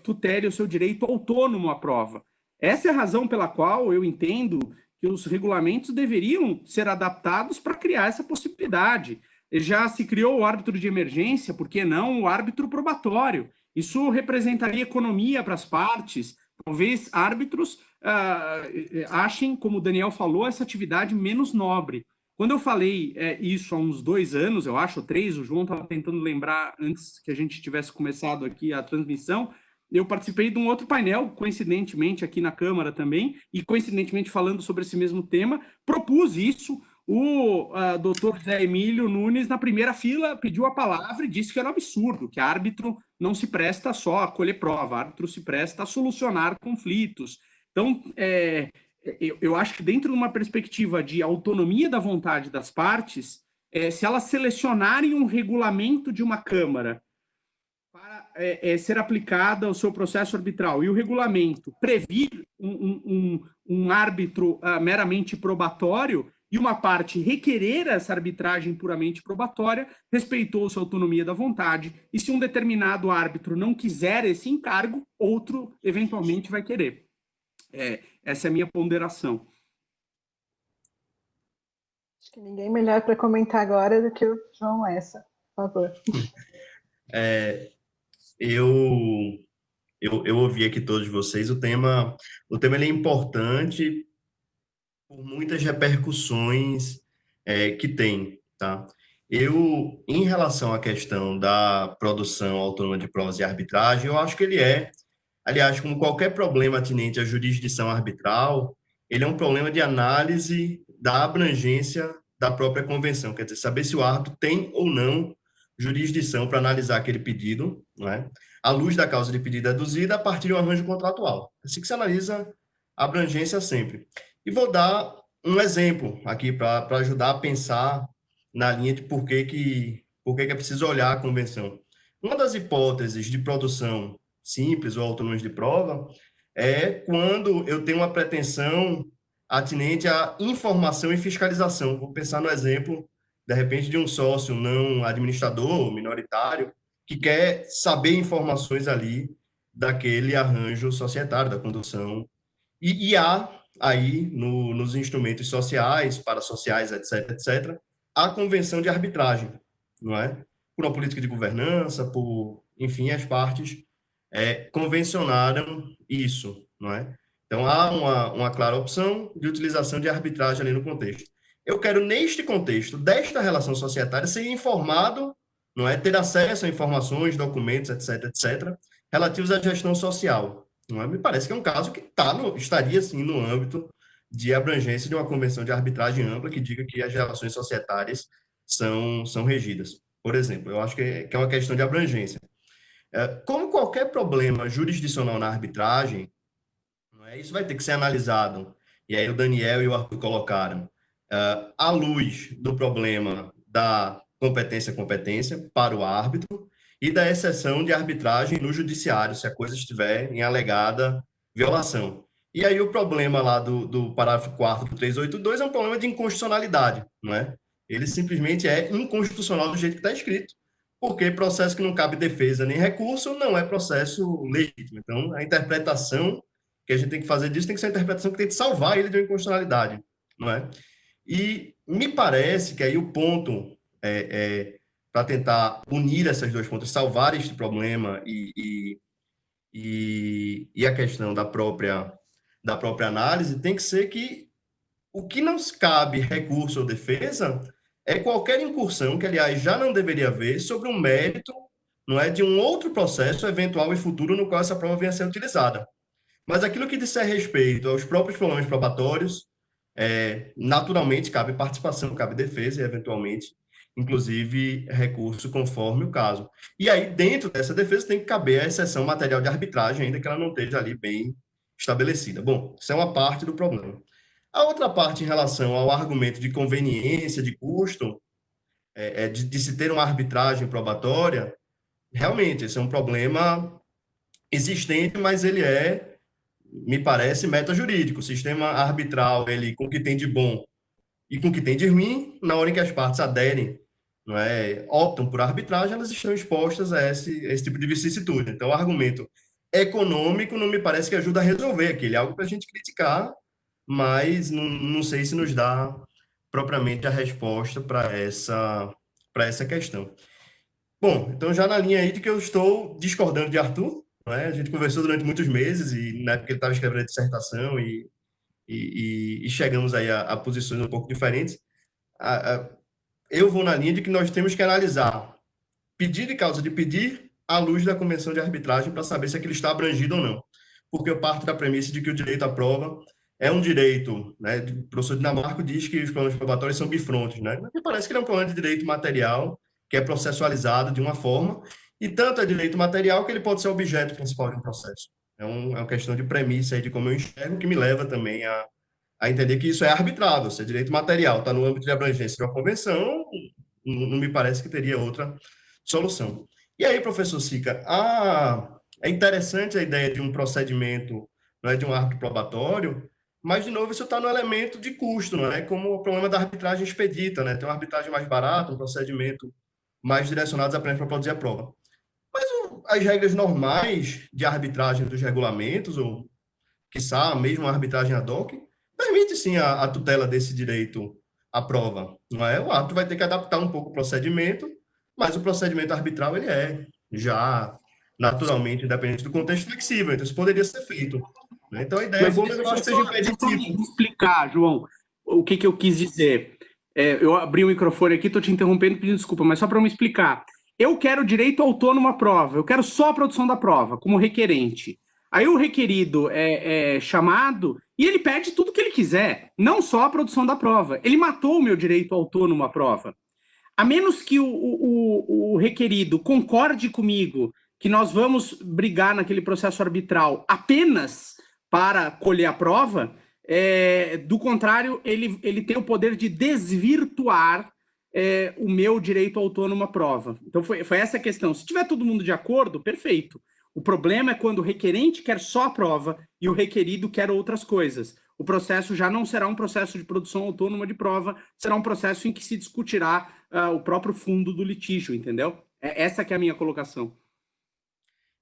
tutele o seu direito autônomo à prova. Essa é a razão pela qual eu entendo que os regulamentos deveriam ser adaptados para criar essa possibilidade. Já se criou o árbitro de emergência, por que não o árbitro probatório? Isso representaria economia para as partes. Talvez árbitros achem, como o Daniel falou, essa atividade menos nobre. Quando eu falei isso há uns 2 anos, eu acho, 3, o João estava tentando lembrar antes que a gente tivesse começado aqui a transmissão, eu participei de um outro painel, coincidentemente aqui na Câmara também, e coincidentemente falando sobre esse mesmo tema, propus isso. O doutor Zé Emílio Nunes, na primeira fila, pediu a palavra e disse que era um absurdo, que árbitro não se presta só a colher prova, árbitro se presta a solucionar conflitos. Então, eu acho que dentro de uma perspectiva de autonomia da vontade das partes, se elas selecionarem um regulamento de uma Câmara para ser aplicada ao seu processo arbitral e o regulamento previr um árbitro meramente probatório, e uma parte requerer essa arbitragem puramente probatória, respeitou-se a autonomia da vontade, e se um determinado árbitro não quiser esse encargo, outro eventualmente vai querer. Essa é a minha ponderação. Acho que ninguém melhor para comentar agora do que o João Lessa, por favor. Eu ouvi aqui todos vocês, o tema ele é importante por muitas repercussões que tem, tá? Em relação à questão da produção autônoma de provas e arbitragem, eu acho que ele é, aliás, como qualquer problema atinente à jurisdição arbitral, ele é um problema de análise da abrangência da própria convenção, quer dizer, saber se o árbitro tem ou não jurisdição para analisar aquele pedido, não é? À luz da causa de pedido deduzida a partir de um arranjo contratual. Assim que se analisa a abrangência sempre. E vou dar um exemplo aqui para ajudar a pensar na linha de por que é preciso olhar a convenção. Uma das hipóteses de produção simples ou autônomos de prova é quando eu tenho uma pretensão atinente à informação e fiscalização. Vou pensar no exemplo, de repente, de um sócio não administrador, minoritário, que quer saber informações ali daquele arranjo societário, da condução. E há aí, nos instrumentos sociais, parasociais, etc., etc., a convenção de arbitragem, não é? Por uma política de governança, enfim, as partes convencionaram isso, não é? Então, há uma clara opção de utilização de arbitragem ali no contexto. Eu quero, neste contexto, desta relação societária, ser informado, não é? Ter acesso a informações, documentos, etc., etc., relativos à gestão social. Não é? Me parece que é um caso que estaria, sim, no âmbito de abrangência de uma convenção de arbitragem ampla que diga que as relações societárias são regidas. Por exemplo, eu acho que é uma questão de abrangência. Como qualquer problema jurisdicional na arbitragem, não é? Isso vai ter que ser analisado, e aí o Daniel e o Arthur colocaram, à luz do problema da competência para o árbitro e da exceção de arbitragem no judiciário, se a coisa estiver em alegada violação. E aí o problema lá do parágrafo 4º do 382 é um problema de inconstitucionalidade, não é? Ele simplesmente é inconstitucional do jeito que está escrito, porque processo que não cabe defesa nem recurso não é processo legítimo. Então, a interpretação que a gente tem que fazer disso tem que ser uma interpretação que tem que salvar ele de uma inconstitucionalidade, não é? E me parece que aí o ponto para tentar unir essas duas pontas, salvar este problema e a questão da própria análise, tem que ser que o que não cabe recurso ou defesa é qualquer incursão, que aliás já não deveria haver, sobre um mérito, não é, de um outro processo eventual e futuro no qual essa prova venha a ser utilizada. Mas aquilo que disser respeito aos próprios problemas probatórios, naturalmente cabe participação, cabe defesa e, eventualmente, inclusive, recurso conforme o caso. E aí, dentro dessa defesa, tem que caber a exceção material de arbitragem, ainda que ela não esteja ali bem estabelecida. Bom, isso é uma parte do problema. A outra parte, em relação ao argumento de conveniência, de custo, de se ter uma arbitragem probatória, realmente, esse é um problema existente, mas ele me parece, metajurídico. O sistema arbitral, ele, com o que tem de bom e com o que tem de ruim, na hora em que as partes aderem, não é, optam por arbitragem, elas estão expostas a esse tipo de vicissitude. Então, o argumento econômico não me parece que ajuda a resolver aquilo. É algo para a gente criticar, mas não sei se nos dá propriamente a resposta para essa questão. Bom, então já na linha aí de que eu estou discordando de Arthur, não é? A gente conversou durante muitos meses e na época ele estava escrevendo a dissertação e chegamos aí a posições um pouco diferentes. Eu vou na linha de que nós temos que analisar pedido e causa de pedir à luz da convenção de arbitragem para saber se aquilo está abrangido ou não. Porque eu parto da premissa de que o direito à prova é um direito, né? O professor Dinamarco diz que os problemas probatórios são bifrontes, né? Mas me parece que ele é um problema de direito material que é processualizado de uma forma, e tanto é direito material que ele pode ser objeto principal de um processo. É uma questão de premissa aí de como eu enxergo, que me leva também a entender que isso é arbitrável. Se é direito material, está no âmbito de abrangência de uma convenção, não me parece que teria outra solução. E aí, professor Sica, é interessante a ideia de um procedimento, não é, de um árbitro probatório, mas, de novo, isso está no elemento de custo, não é? Como o problema da arbitragem expedita, né? Tem uma arbitragem mais barata, um procedimento mais direcionados apenas para produzir a prova. Mas as regras normais de arbitragem dos regulamentos, ou, quiçá, mesmo a arbitragem ad hoc, permite, sim, a tutela desse direito à prova. Não é? O árbitro vai ter que adaptar um pouco o procedimento, mas o procedimento arbitral ele é já naturalmente, independente do contexto, flexível. Então, isso poderia ser feito. Né? Então, a ideia é boa, mas eu acho que seja impeditivo. Deixa eu explicar, João, o que eu quis dizer. eu abri o microfone aqui, estou te interrompendo, pedindo desculpa, mas só para me explicar. Eu quero direito autônomo à prova, eu quero só a produção da prova, como requerente. Aí o requerido é chamado e ele pede tudo que ele quiser, não só a produção da prova. Ele matou o meu direito autônomo à prova. A menos que o requerido concorde comigo que nós vamos brigar naquele processo arbitral apenas para colher a prova, do contrário, ele tem o poder de desvirtuar o meu direito autônomo à prova. Então, foi essa a questão. Se tiver todo mundo de acordo, perfeito. O problema é quando o requerente quer só a prova e o requerido quer outras coisas. O processo já não será um processo de produção autônoma de prova, será um processo em que se discutirá o próprio fundo do litígio, entendeu? Essa que é a minha colocação.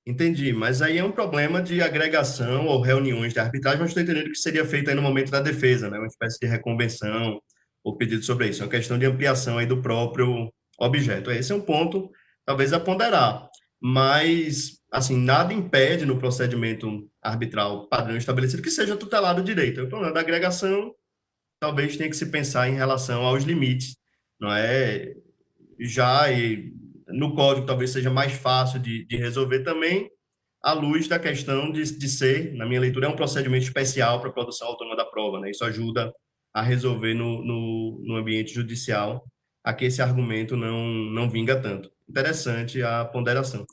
Entendi, mas aí é um problema de agregação ou reuniões de arbitragem, mas estou entendendo que seria feito aí no momento da defesa, né? Uma espécie de reconvenção ou pedido sobre isso. É uma questão de ampliação aí do próprio objeto. Esse é um ponto, talvez, a ponderar. Mas, assim, nada impede no procedimento arbitral padrão estabelecido que seja tutelado o direito. O problema da agregação talvez tenha que se pensar em relação aos limites, não é? Já no código talvez seja mais fácil de resolver também, à luz da questão de ser, na minha leitura, é um procedimento especial para a produção autônoma da prova, né? Isso ajuda a resolver no ambiente judicial a que esse argumento não vinga tanto. Interessante a ponderação.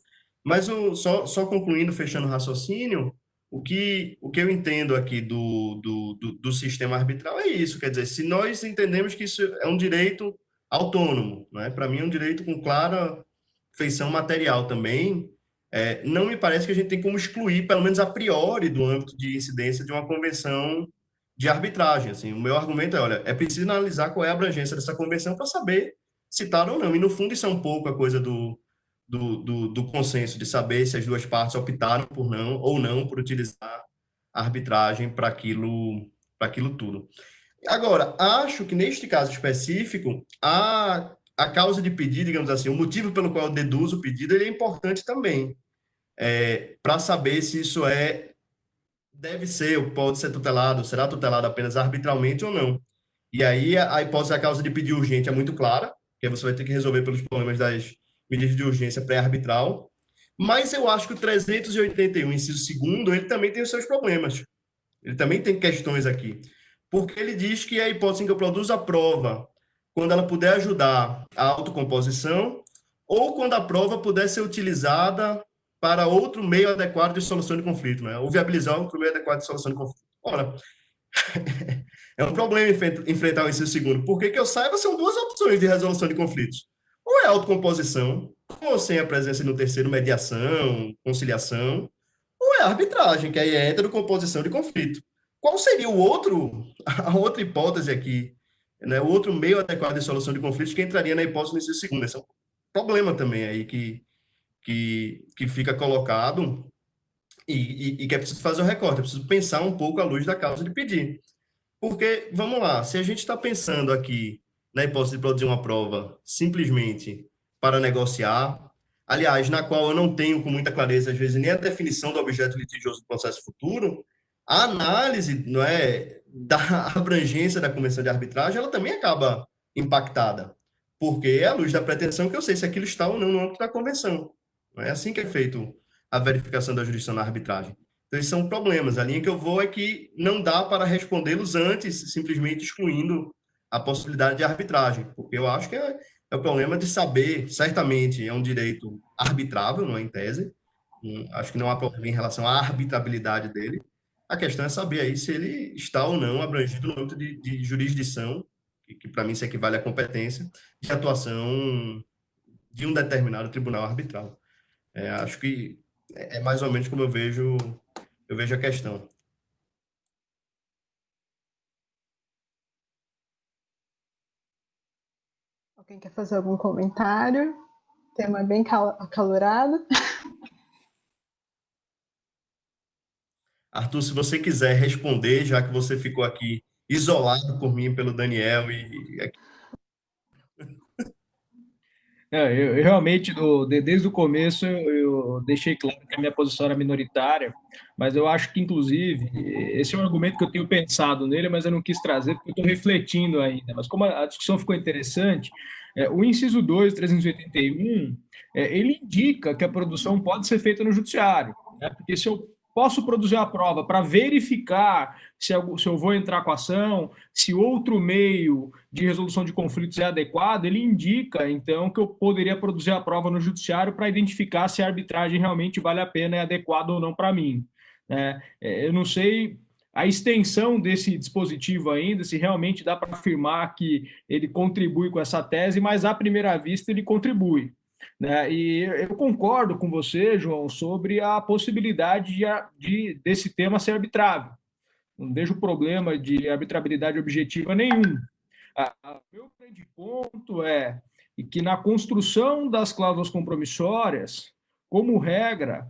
Mas só concluindo, fechando o raciocínio, o que eu entendo aqui do sistema arbitral é isso, quer dizer, se nós entendemos que isso é um direito autônomo, né? Para mim é um direito com clara feição material também, não me parece que a gente tem como excluir, pelo menos a priori, do âmbito de incidência de uma convenção de arbitragem. Assim, o meu argumento é, olha, é preciso analisar qual é a abrangência dessa convenção para saber se está ou não. E, no fundo, isso é um pouco a coisa do consenso, de saber se as duas partes optaram por não ou não por utilizar a arbitragem para aquilo tudo. Agora, acho que neste caso específico, a causa de pedido, digamos assim, o motivo pelo qual eu deduzo o pedido, ele é importante também, para saber se isso deve ser ou pode ser tutelado, será tutelado apenas arbitralmente ou não. E aí a hipótese da causa de pedido urgente é muito clara, que você vai ter que resolver pelos problemas das medidas de urgência pré-arbitral, mas eu acho que o 381, inciso segundo, ele também tem os seus problemas. Ele também tem questões aqui. Porque ele diz que a hipótese em que eu produzo a prova, quando ela puder ajudar a autocomposição, ou quando a prova puder ser utilizada para outro meio adequado de solução de conflito, né? Ou viabilizar outro meio adequado de solução de conflito. Ora, é um problema enfrentar o inciso segundo, porque que eu saiba são duas opções de resolução de conflitos. Ou é autocomposição, ou sem a presença no terceiro, mediação, conciliação, ou é arbitragem, que aí é heterocomposição de conflito. Qual seria a outra hipótese aqui, né? O outro meio adequado de solução de conflitos que entraria na hipótese do inciso segundo? Esse é um problema também aí que fica colocado e que é preciso fazer o recorte, é preciso pensar um pouco à luz da causa de pedir. Porque, vamos lá, se a gente está pensando aqui na hipótese de produzir uma prova simplesmente para negociar, aliás, na qual eu não tenho com muita clareza, às vezes, nem a definição do objeto litigioso do processo futuro, a análise, não é, da abrangência da convenção de arbitragem, ela também acaba impactada, porque é à luz da pretensão que eu sei se aquilo está ou não no âmbito da convenção. Não é assim que é feito a verificação da jurisdição na arbitragem. Então, esses são problemas. A linha que eu vou é que não dá para respondê-los antes, simplesmente excluindo a possibilidade de arbitragem, porque eu acho que é o problema de saber, certamente é um direito arbitrável, não é em tese, acho que não há problema em relação à arbitrabilidade dele. A questão é saber aí se ele está ou não abrangido no âmbito de jurisdição, que para mim se equivale à competência de atuação de um determinado tribunal arbitral. Acho que é mais ou menos como eu vejo a questão. Alguém quer fazer algum comentário? O tema é bem acalorado. Arthur, se você quiser responder, já que você ficou aqui isolado por mim, pelo Daniel Eu realmente, desde o começo, eu deixei claro que a minha posição era minoritária, mas eu acho que, inclusive, esse é um argumento que eu tenho pensado nele, mas eu não quis trazer porque eu estou refletindo ainda. Mas como a discussão ficou interessante, o inciso 2, 381, ele indica que a produção pode ser feita no judiciário, né? Porque se eu posso produzir a prova para verificar se eu vou entrar com a ação, se outro meio de resolução de conflitos é adequado, ele indica, então, que eu poderia produzir a prova no judiciário para identificar se a arbitragem realmente vale a pena, é adequada ou não para mim. Eu não sei a extensão desse dispositivo ainda, se realmente dá para afirmar que ele contribui com essa tese, mas à primeira vista ele contribui. E eu concordo com você, João, sobre a possibilidade desse tema ser arbitrável. Não vejo problema de arbitrabilidade objetiva nenhum. Meu grande ponto é que na construção das cláusulas compromissórias, como regra,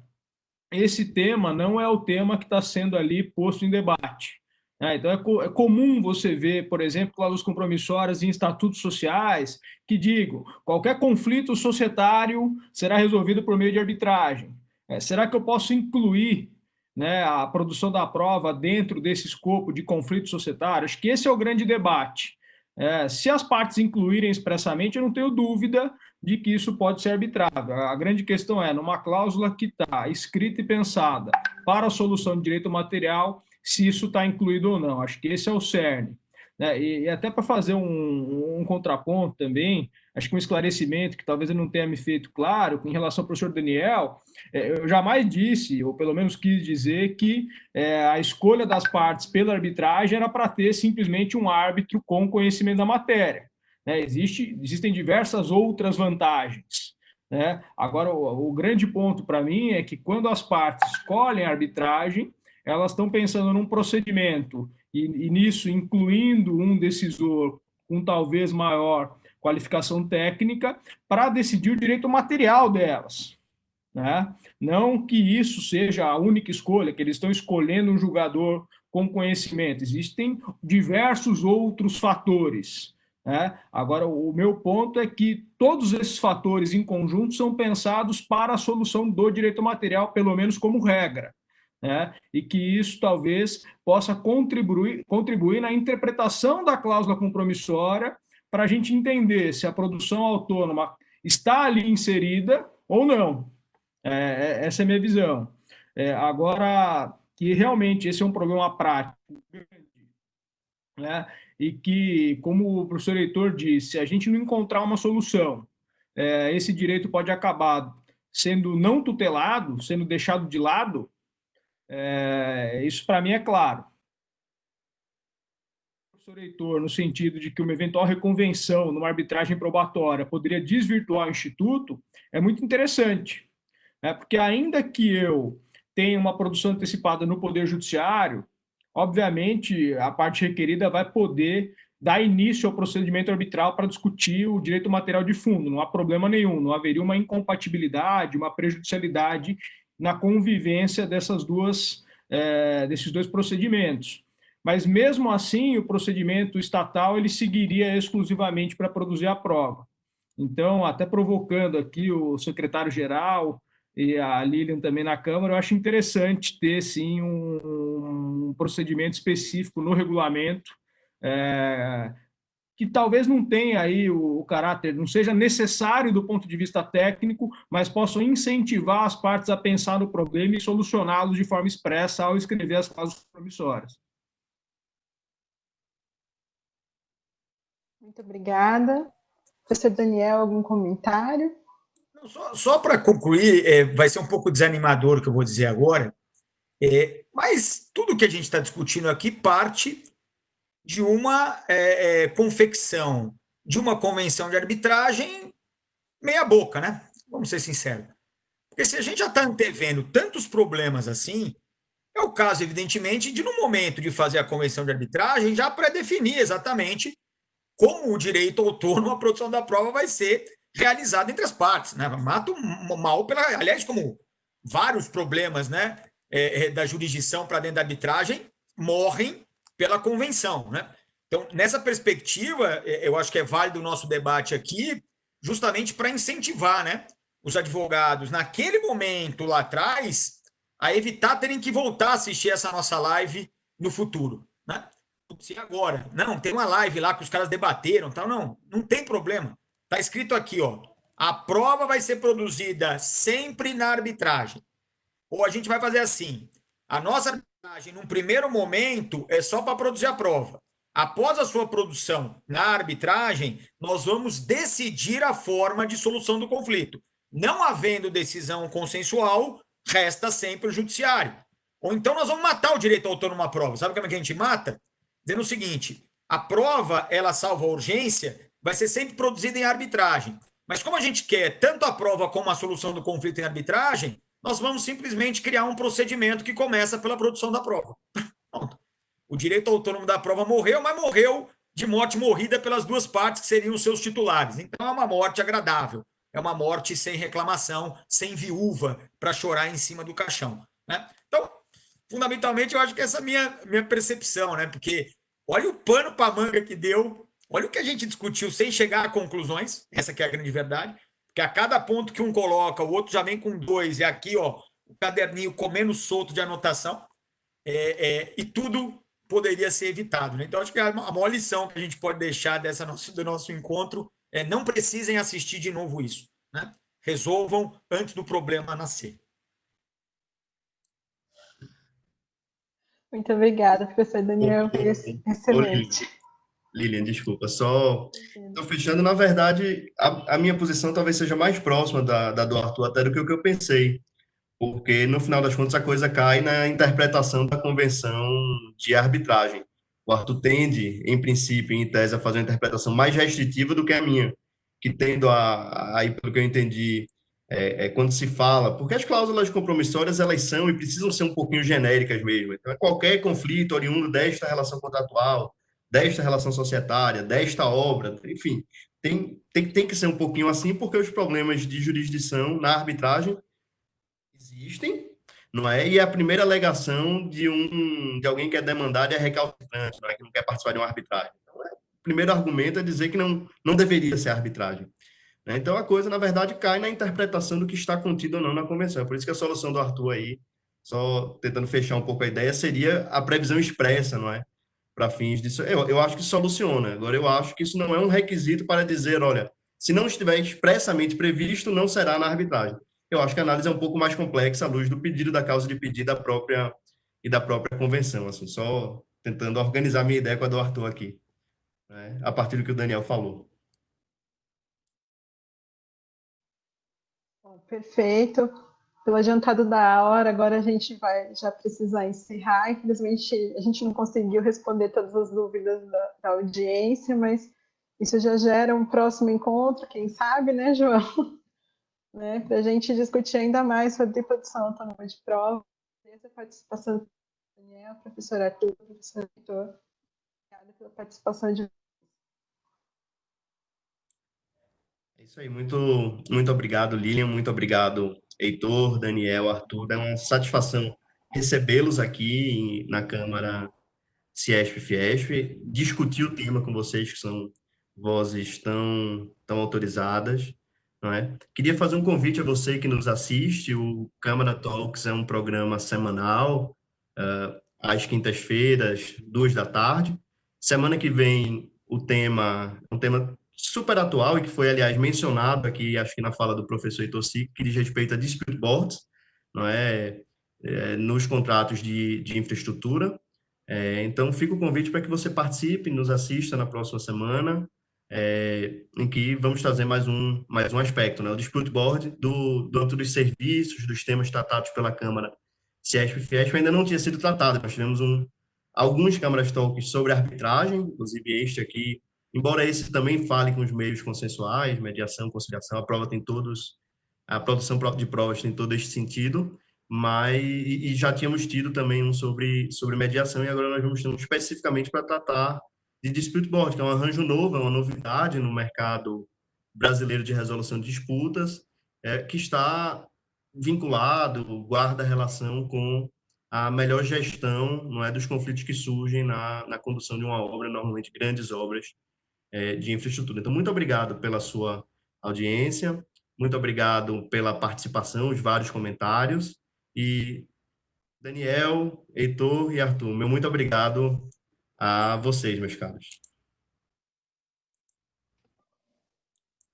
esse tema não é o tema que está sendo ali posto em debate. Então, é comum você ver, por exemplo, cláusulas compromissórias em estatutos sociais que digam qualquer conflito societário será resolvido por meio de arbitragem. Será que eu posso incluir, né, a produção da prova dentro desse escopo de conflito societário? Acho que esse é o grande debate. Se as partes incluírem expressamente, eu não tenho dúvida de que isso pode ser arbitrável. A grande questão é, numa cláusula que está escrita e pensada para a solução de direito material, se isso está incluído ou não. Acho que esse é o cerne. E até para fazer um contraponto também, acho que um esclarecimento que talvez eu não tenha me feito claro, em relação ao professor Daniel, eu jamais disse, ou pelo menos quis dizer, que a escolha das partes pela arbitragem era para ter simplesmente um árbitro com conhecimento da matéria. Existem diversas outras vantagens. Agora, o grande ponto para mim é que quando as partes escolhem a arbitragem, elas estão pensando num procedimento e nisso incluindo um decisor com talvez maior qualificação técnica para decidir o direito material delas. Não que isso seja a única escolha, que eles estão escolhendo um julgador com conhecimento. Existem diversos outros fatores. Agora, o meu ponto é que todos esses fatores em conjunto são pensados para a solução do direito material, pelo menos como regra. E que isso talvez possa contribuir na interpretação da cláusula compromissória para a gente entender se a produção autônoma está ali inserida ou não. Essa é a minha visão. Agora, que realmente esse é um problema prático, e que, como o professor Heitor disse, se a gente não encontrar uma solução, esse direito pode acabar sendo não tutelado, sendo deixado de lado. Isso para mim é claro. Professor Heitor, no sentido de que uma eventual reconvenção numa arbitragem probatória poderia desvirtuar o Instituto, é muito interessante. Porque ainda que eu tenha uma produção antecipada no Poder Judiciário, obviamente a parte requerida vai poder dar início ao procedimento arbitral para discutir o direito material de fundo, não há problema nenhum, não haveria uma incompatibilidade, uma prejudicialidade na convivência desses dois procedimentos. Mas, mesmo assim, o procedimento estatal ele seguiria exclusivamente para produzir a prova. Então, até provocando aqui o secretário-geral e a Lilian também na Câmara, eu acho interessante ter, sim, um procedimento específico no regulamento, que talvez não tenha aí o caráter, não seja necessário do ponto de vista técnico, mas possam incentivar as partes a pensar no problema e solucioná-lo de forma expressa ao escrever as cláusulas compromissórias. Muito obrigada. Professor Daniel, algum comentário? Só para concluir, vai ser um pouco desanimador o que eu vou dizer agora, mas tudo que a gente está discutindo aqui parte de uma confecção de uma convenção de arbitragem meia boca, né? Vamos ser sinceros. Porque se a gente já está antevendo tantos problemas assim, é o caso, evidentemente, de no momento de fazer a convenção de arbitragem já pré-definir exatamente como o direito autônomo à produção da prova vai ser realizado entre as partes, né? Mata o mal aliás, como vários problemas, né, da jurisdição para dentro da arbitragem morrem pela convenção, né? Então, nessa perspectiva, eu acho que é válido o nosso debate aqui, justamente para incentivar, né, os advogados, naquele momento lá atrás, a evitar terem que voltar a assistir essa nossa live no futuro, né? Se agora, não, tem uma live lá que os caras debateram, tal, não tem problema. Está escrito aqui, ó, a prova vai ser produzida sempre na arbitragem. Ou a gente vai fazer assim, a nossa arbitragem, num primeiro momento, é só para produzir a prova. Após a sua produção na arbitragem, nós vamos decidir a forma de solução do conflito. Não havendo decisão consensual, resta sempre o judiciário. Ou então nós vamos matar o direito autônomo à prova. Sabe como é que a gente mata? Dizendo o seguinte, a prova, ela salva a urgência, vai ser sempre produzida em arbitragem. Mas como a gente quer tanto a prova como a solução do conflito em arbitragem, nós vamos simplesmente criar um procedimento que começa pela produção da prova. Pronto. O direito autônomo da prova morreu, mas morreu de morte morrida pelas duas partes que seriam os seus titulares. Então é uma morte agradável, é uma morte sem reclamação, sem viúva para chorar em cima do caixão, né? Então, fundamentalmente, eu acho que essa é a minha percepção, né? Porque olha o pano para a manga que deu, olha o que a gente discutiu sem chegar a conclusões, essa que é a grande verdade, porque a cada ponto que um coloca, o outro já vem com 2, e aqui, ó, o caderninho comendo solto de anotação, e tudo poderia ser evitado, né? Então, acho que a maior lição que a gente pode deixar do nosso encontro é não precisem assistir de novo isso, né? Resolvam antes do problema nascer. Muito obrigada, professor Daniel. Excelente. Lilian, desculpa, só estou fechando. Na verdade, a minha posição talvez seja mais próxima da do Arthur até do que o que eu pensei, porque no final das contas a coisa cai na interpretação da convenção de arbitragem. O Arthur tende, em princípio, em tese, a fazer uma interpretação mais restritiva do que a minha, que tendo aí, pelo que eu entendi, quando se fala, porque as cláusulas compromissórias, elas são e precisam ser um pouquinho genéricas mesmo. Então, qualquer conflito oriundo desta relação contratual, desta relação societária, desta obra, enfim, tem que ser um pouquinho assim, porque os problemas de jurisdição na arbitragem existem, não é? E a primeira alegação de alguém que é demandado é recalcitrante, não é? Que não quer participar de uma arbitragem. Então, o primeiro argumento é dizer que não deveria ser arbitragem. Então, a coisa, na verdade, cai na interpretação do que está contido ou não na convenção. Por isso que a solução do Arthur aí, só tentando fechar um pouco a ideia, seria a previsão expressa, não é? Para fins disso. Eu acho que soluciona. Agora, eu acho que isso não é um requisito para dizer, olha, se não estiver expressamente previsto, não será na arbitragem. Eu acho que a análise é um pouco mais complexa à luz do pedido, da causa de pedido da própria convenção, assim, só tentando organizar minha ideia com a do Arthur aqui, né? A partir do que o Daniel falou. Bom, perfeito. Pelo adiantado da hora, agora a gente vai já precisar encerrar. Infelizmente, a gente não conseguiu responder todas as dúvidas da audiência, mas isso já gera um próximo encontro, quem sabe, né, João? Né, para a gente discutir ainda mais sobre produção autônoma de prova. A participação do Daniel, professor Arthur, professor Heitor. Obrigada pela participação de É isso aí, muito obrigado, Lilian, muito obrigado, Heitor, Daniel, Arthur. É uma satisfação recebê-los aqui na Câmara CIESP-FIESP, discutir o tema com vocês, que são vozes tão autorizadas, não é? Queria fazer um convite a você que nos assiste. O Câmara Talks é um programa semanal, às quintas-feiras, 14h. Semana que vem, o tema é um tema super atual e que foi, aliás, mencionado aqui, acho que na fala do professor Heitor Sic, que diz respeito a dispute boards, não é? Nos contratos de infraestrutura. Então, fica o convite para que você participe, nos assista na próxima semana, em que vamos trazer mais um aspecto, né? O dispute board do âmbito dos serviços, dos temas tratados pela Câmara CIESP-FIESP ainda não tinha sido tratado. Nós tivemos alguns câmaras talks sobre arbitragem, inclusive este aqui, embora esse também fale com os meios consensuais, mediação, conciliação, a produção de provas tem todo este sentido, mas e já tínhamos tido também um sobre mediação, e agora nós vamos ter um especificamente para tratar de dispute board, que é um arranjo novo, é uma novidade no mercado brasileiro de resolução de disputas, que está vinculado, guarda relação com a melhor gestão, não é, dos conflitos que surgem na condução de uma obra, normalmente grandes obras de infraestrutura. Então, muito obrigado pela sua audiência. Muito obrigado pela participação, os vários comentários. E Daniel, Heitor e Arthur, meu muito obrigado a vocês, meus caros.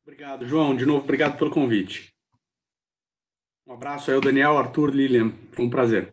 Obrigado, João. De novo, obrigado pelo convite. Um abraço aí ao Daniel, Arthur, Lilian. Foi um prazer.